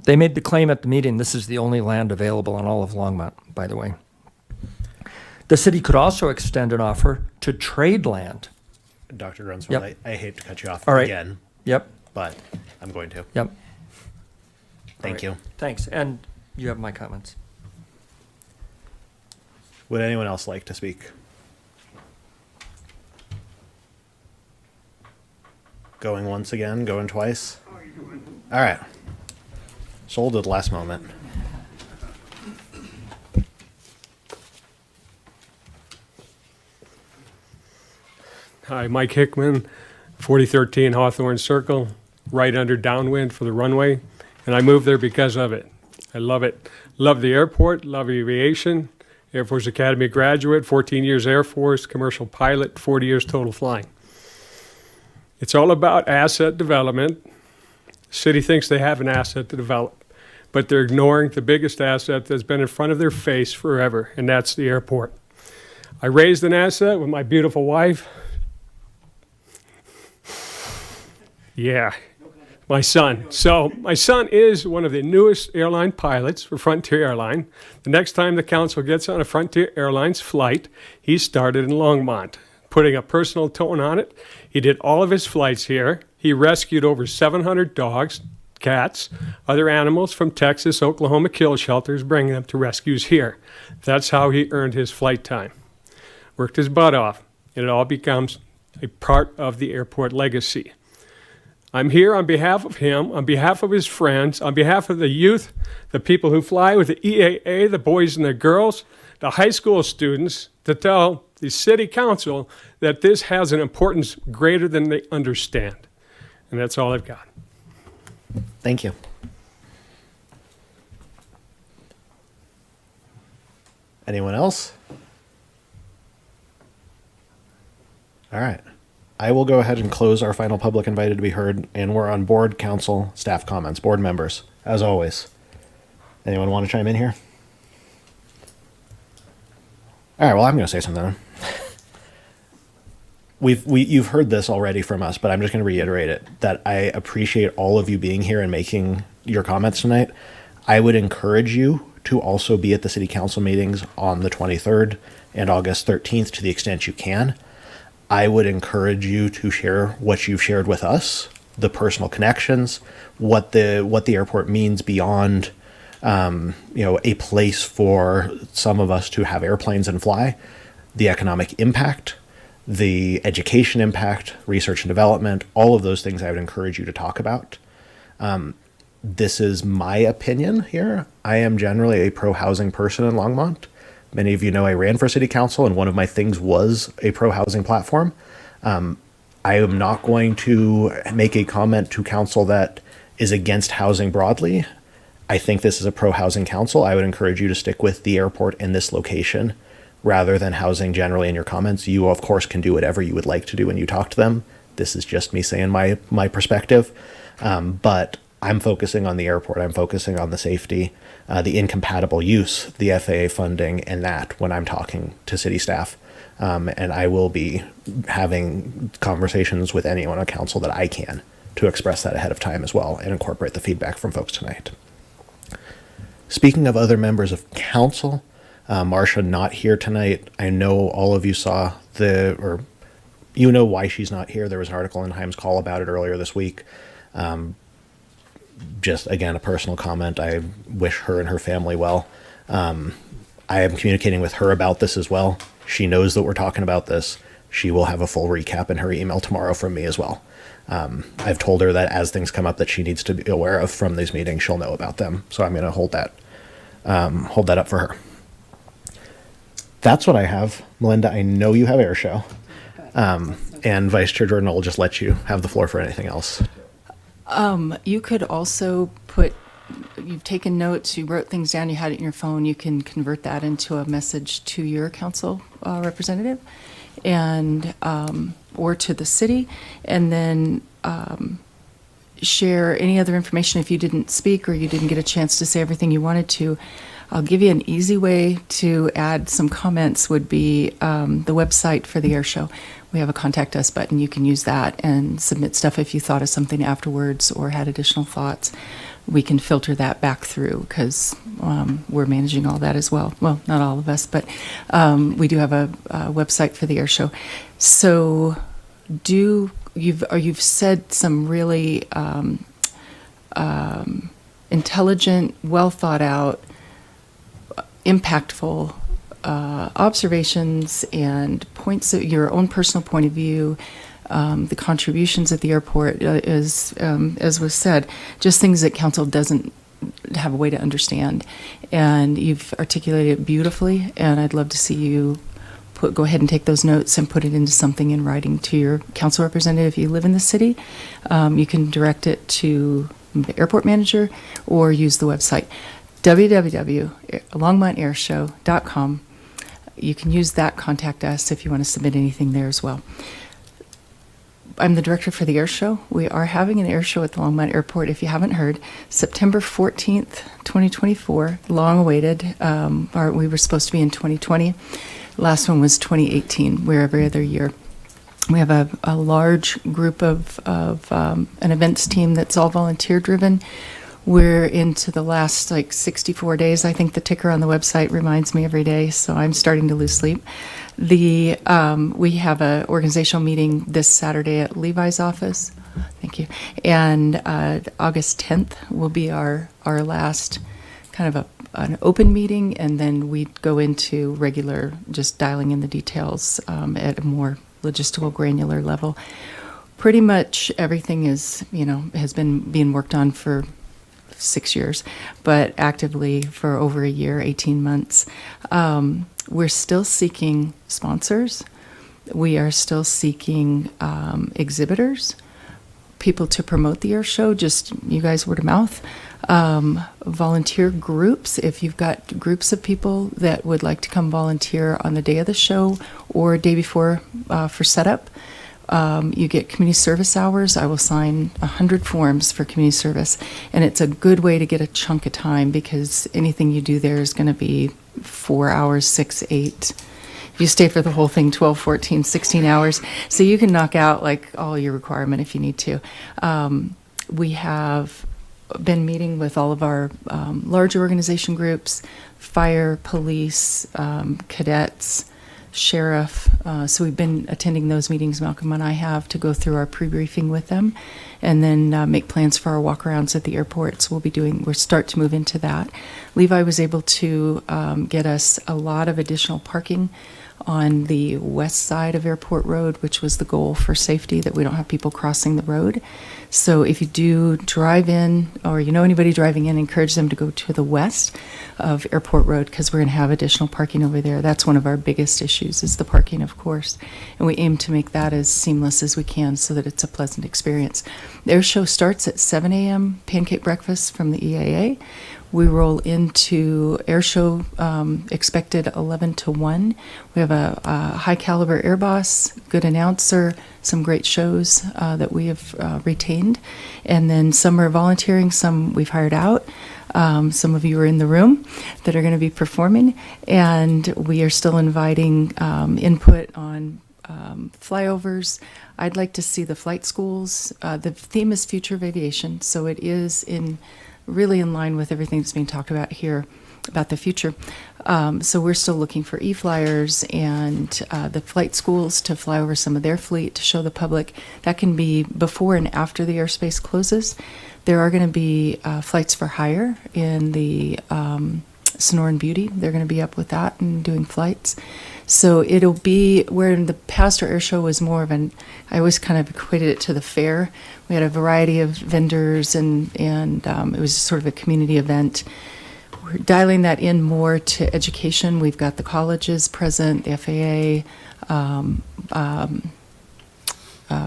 They made the claim at the meeting, this is the only land available on all of Longmont, by the way. The city could also extend an offer to trade land. Dr. Grunsfeld, Yep. I hate to cut you off All right. again. Yep. But I'm going to. Yep. Thank All you. right. Thanks, and you have my comments. Would anyone else like to speak? Going once again, going twice? All right. Sold at the last moment. Hi, Mike Hickman, 4013 Hawthorne Circle, right under downwind for the runway, and I moved there because of it. I love it. Love the airport, love aviation. Air Force Academy graduate, 14 years Air Force, commercial pilot, 40 years total flying. It's all about asset development. The city thinks they have an asset to develop, but they're ignoring the biggest asset that's been in front of their face forever, and that's the airport. I raised an asset with my beautiful wife. Yeah, my son. So my son is one of the newest airline pilots for Frontier Airline. The next time the council gets on a Frontier Airlines flight, he started in Longmont, putting a personal tone on it. He did all of his flights here. He rescued over 700 dogs, cats, other animals from Texas, Oklahoma kill shelters, bringing them to rescues here. That's how he earned his flight time. Worked his butt off, and it all becomes a part of the airport legacy. I'm here on behalf of him, on behalf of his friends, on behalf of the youth, the people who fly with the EAA, the boys and the girls, the high school students, to tell the city council that this has an importance greater than they understand. And that's all I've got. Thank you. Anyone else? All right. I will go ahead and close our final public invited to be heard, and we're on board, council, staff comments, board members, as always. Anyone want to chime in here? All right, well, I'm going to say something. You've heard this already from us, but I'm just going to reiterate it, that I appreciate all of you being here and making your comments tonight. I would encourage you to also be at the city council meetings on the 23rd and August 13th to the extent you can. I would encourage you to share what you've shared with us, the personal connections, what the airport means beyond, a place for some of us to have airplanes and fly, the economic impact, the education impact, research and development, all of those things I would encourage you to talk about. This is my opinion here. I am generally a pro-housing person in Longmont. Many of you know I ran for city council, and one of my things was a pro-housing platform. I am not going to make a comment to council that is against housing broadly. I think this is a pro-housing council. I would encourage you to stick with the airport in this location rather than housing generally in your comments. You, of course, can do whatever you would like to do when you talk to them. This is just me saying my perspective. But I'm focusing on the airport. I'm focusing on the safety, the incompatible use, the FAA funding, and that when I'm talking to city staff. And I will be having conversations with anyone on council that I can to express that ahead of time as well and incorporate the feedback from folks tonight. Speaking of other members of council, Marcia not here tonight. I know all of you saw you know why she's not here. There was an article in Himes Call about it earlier this week. Just again, a personal comment. I wish her and her family well. I am communicating with her about this as well. She knows that we're talking about this. She will have a full recap in her email tomorrow from me as well. I've told her that as things come up that she needs to be aware of from these meetings, she'll know about them. So I'm going to hold that up for her. That's what I have. Melinda, I know you have air show. And Vice Chair Jordan will just let you have the floor for anything else. You could also you've taken notes, you wrote things down, you had it in your phone, you can convert that into a message to your council representative and or to the city, and then share any other information if you didn't speak or you didn't get a chance to say everything you wanted to. I'll give you an easy way to add some comments would be the website for the air show. We have a contact us button. You can use that and submit stuff if you thought of something afterwards or had additional thoughts. We can filter that back through because we're managing all that as well. Well, not all of us, but we do have a website for the air show. So you've said some really intelligent, well thought out, impactful observations and points of your own personal point of view, the contributions at the airport, as was said, just things that council doesn't have a way to understand. And you've articulated it beautifully, and I'd love to see you go ahead and take those notes and put it into something in writing to your council representative if you live in the city. You can direct it to the airport manager or use the website. www.longmontairshow.com. You can use that, contact us if you want to submit anything there as well. I'm the director for the air show. We are having an air show at the Longmont Airport, if you haven't heard, September 14th, 2024, long awaited. We were supposed to be in 2020. Last one was 2018. We're every other year. We have a large group of an events team that's all volunteer driven. We're into the last 64 days. I think the ticker on the website reminds me every day, so I'm starting to lose sleep. We have an organizational meeting this Saturday at Levi's office. Thank you. And August 10th will be our last kind of an open meeting, and then we go into regular, just dialing in the details at a more logistical, granular level. Pretty much everything has been being worked on for 6 years, but actively for over a year, 18 months. We're still seeking sponsors. We are still seeking exhibitors, people to promote the air show, just you guys word of mouth. Volunteer groups, if you've got groups of people that would like to come volunteer on the day of the show or day before for setup. You get community service hours. I will sign 100 forms for community service, and it's a good way to get a chunk of time because anything you do there is going to be 4 hours, 6, 8. If you stay for the whole thing, 12, 14, 16 hours. So you can knock out all your requirement if you need to. We have been meeting with all of our large organization groups, fire, police, cadets, sheriff. So we've been attending those meetings, Malcolm and I have, to go through our pre-briefing with them and then make plans for our walkarounds at the airport. So we'll start to move into that. Levi was able to get us a lot of additional parking on the west side of Airport Road, which was the goal for safety, that we don't have people crossing the road. So if you do drive in or you know anybody driving in, encourage them to go to the west of Airport Road because we're going to have additional parking over there. That's one of our biggest issues is the parking, of course. And we aim to make that as seamless as we can so that it's a pleasant experience. The air show starts at 7 a.m., pancake breakfast from the EAA. We roll into air show expected 11 to 1. We have a high caliber air boss, good announcer, some great shows that we have retained. And then some are volunteering, some we've hired out. Some of you are in the room that are going to be performing. And we are still inviting input on flyovers. I'd like to see the flight schools. The theme is Future of Aviation, so it is really in line with everything that's being talked about here about the future. So we're still looking for e-flyers and the flight schools to fly over some of their fleet to show the public. That can be before and after the airspace closes. There are going to be flights for hire in the Sonoran Beauty. They're going to be up with that and doing flights. So it'll be where in the past our air show was more of I always kind of equated it to the fair. We had a variety of vendors and it was sort of a community event. We're dialing that in more to education. We've got the colleges present, the FAA,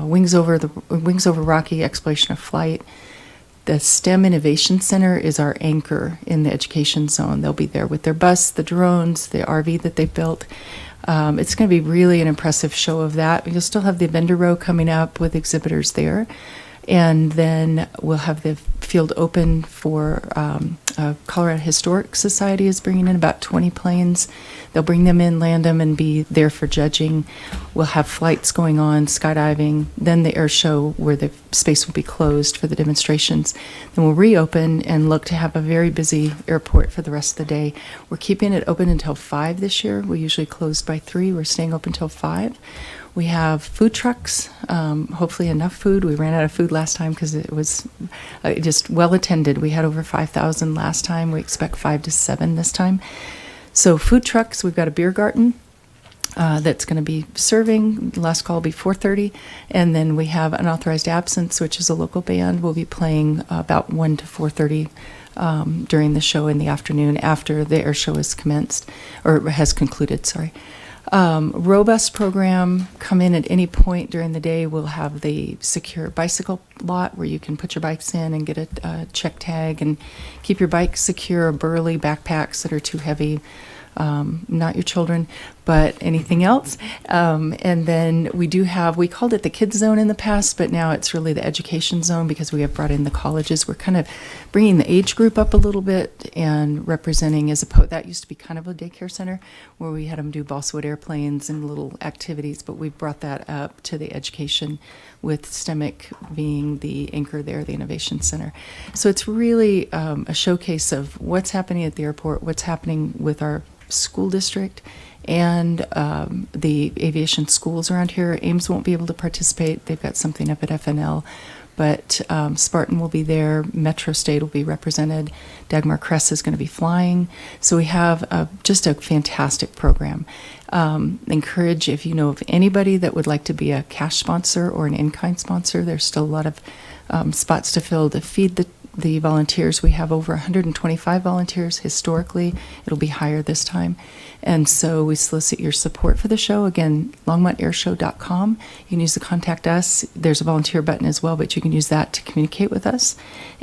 Wings Over Rocky, exploration of flight. The STEM Innovation Center is our anchor in the education zone. They'll be there with their bus, the drones, the RV that they've built. It's going to be really an impressive show of that. You'll still have the vendor row coming up with exhibitors there. And then we'll have the field open for Colorado Historic Society is bringing in about 20 planes. They'll bring them in, land them, and be there for judging. We'll have flights going on, skydiving, then the air show where the space will be closed for the demonstrations. Then we'll reopen and look to have a very busy airport for the rest of the day. We're keeping it open until 5 this year. We usually close by 3. We're staying open until 5. We have food trucks, hopefully enough food. We ran out of food last time because it was just well attended. We had over 5,000 last time. We expect 5 to 7 this time. So food trucks, we've got a beer garden that's going to be serving. Last call will be 4:30. And then we have Unauthorized Absence, which is a local band. We'll be playing about 1 to 4:30 during the show in the afternoon after the air show is commenced, or has concluded, sorry. Robust program, come in at any point during the day. We'll have the secure bicycle lot where you can put your bikes in and get a check tag and keep your bike secure, burly backpacks that are too heavy. Not your children, but anything else. And then we called it the kids zone in the past, but now it's really the education zone because we have brought in the colleges. We're kind of bringing the age group up a little bit and representing that used to be kind of a daycare center where we had them do balsa wood airplanes and little activities, but we've brought that up to the education with STEMIC being the anchor there, the innovation center. So it's really a showcase of what's happening at the airport, what's happening with our school district and the aviation schools around here. Ames won't be able to participate. They've got something up at FNL, but Spartan will be there. Metro State will be represented. Dagmar Kress is going to be flying. So we have just a fantastic program. Encourage, if you know of anybody that would like to be a cash sponsor or an in-kind sponsor, there's still a lot of spots to fill to feed the volunteers. We have over 125 volunteers historically. It'll be higher this time. And so we solicit your support for the show. Again, longmontairshow.com. You can use the contact us. There's a volunteer button as well, but you can use that to communicate with us.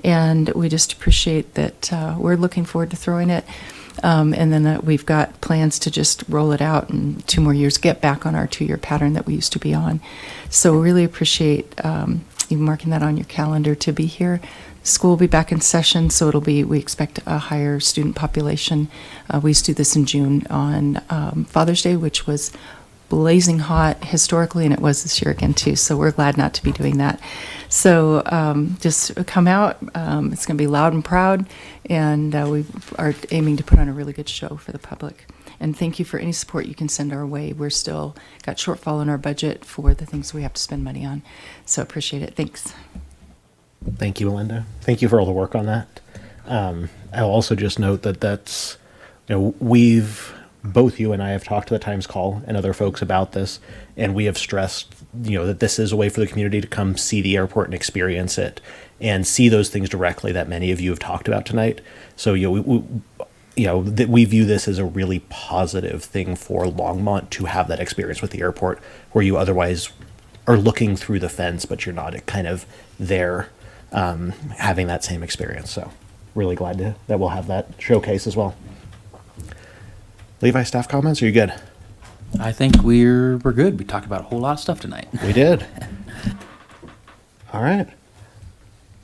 And we just appreciate that we're looking forward to throwing it. And then we've got plans to just roll it out in 2 more years, get back on our 2-year pattern that we used to be on. So really appreciate you marking that on your calendar to be here. School will be back in session, so we expect a higher student population. We used to do this in June on Father's Day, which was blazing hot historically, and it was this year again too, so we're glad not to be doing that. So just come out. It's going to be loud and proud, and we are aiming to put on a really good show for the public. And thank you for any support you can send our way. We're still got shortfall in our budget for the things we have to spend money on, so appreciate it. Thanks. Thank you, Melinda. Thank you for all the work on that. I'll also just note that's, both you and I have talked to the Times Call and other folks about this, and we have stressed, that this is a way for the community to come see the airport and experience it and see those things directly that many of you have talked about tonight. So, we view this as a really positive thing for Longmont to have that experience with the airport where you otherwise are looking through the fence, but you're not kind of there having that same experience. So really glad that we'll have that showcase as well. Levi, staff comments? Are you good? I think we're good. We talked about a whole lot of stuff tonight. We did. All right.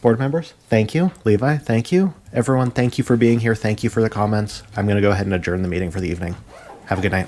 Board members, thank you. Levi, thank you. Everyone, thank you for being here. Thank you for the comments. I'm going to go ahead and adjourn the meeting for the evening. Have a good night.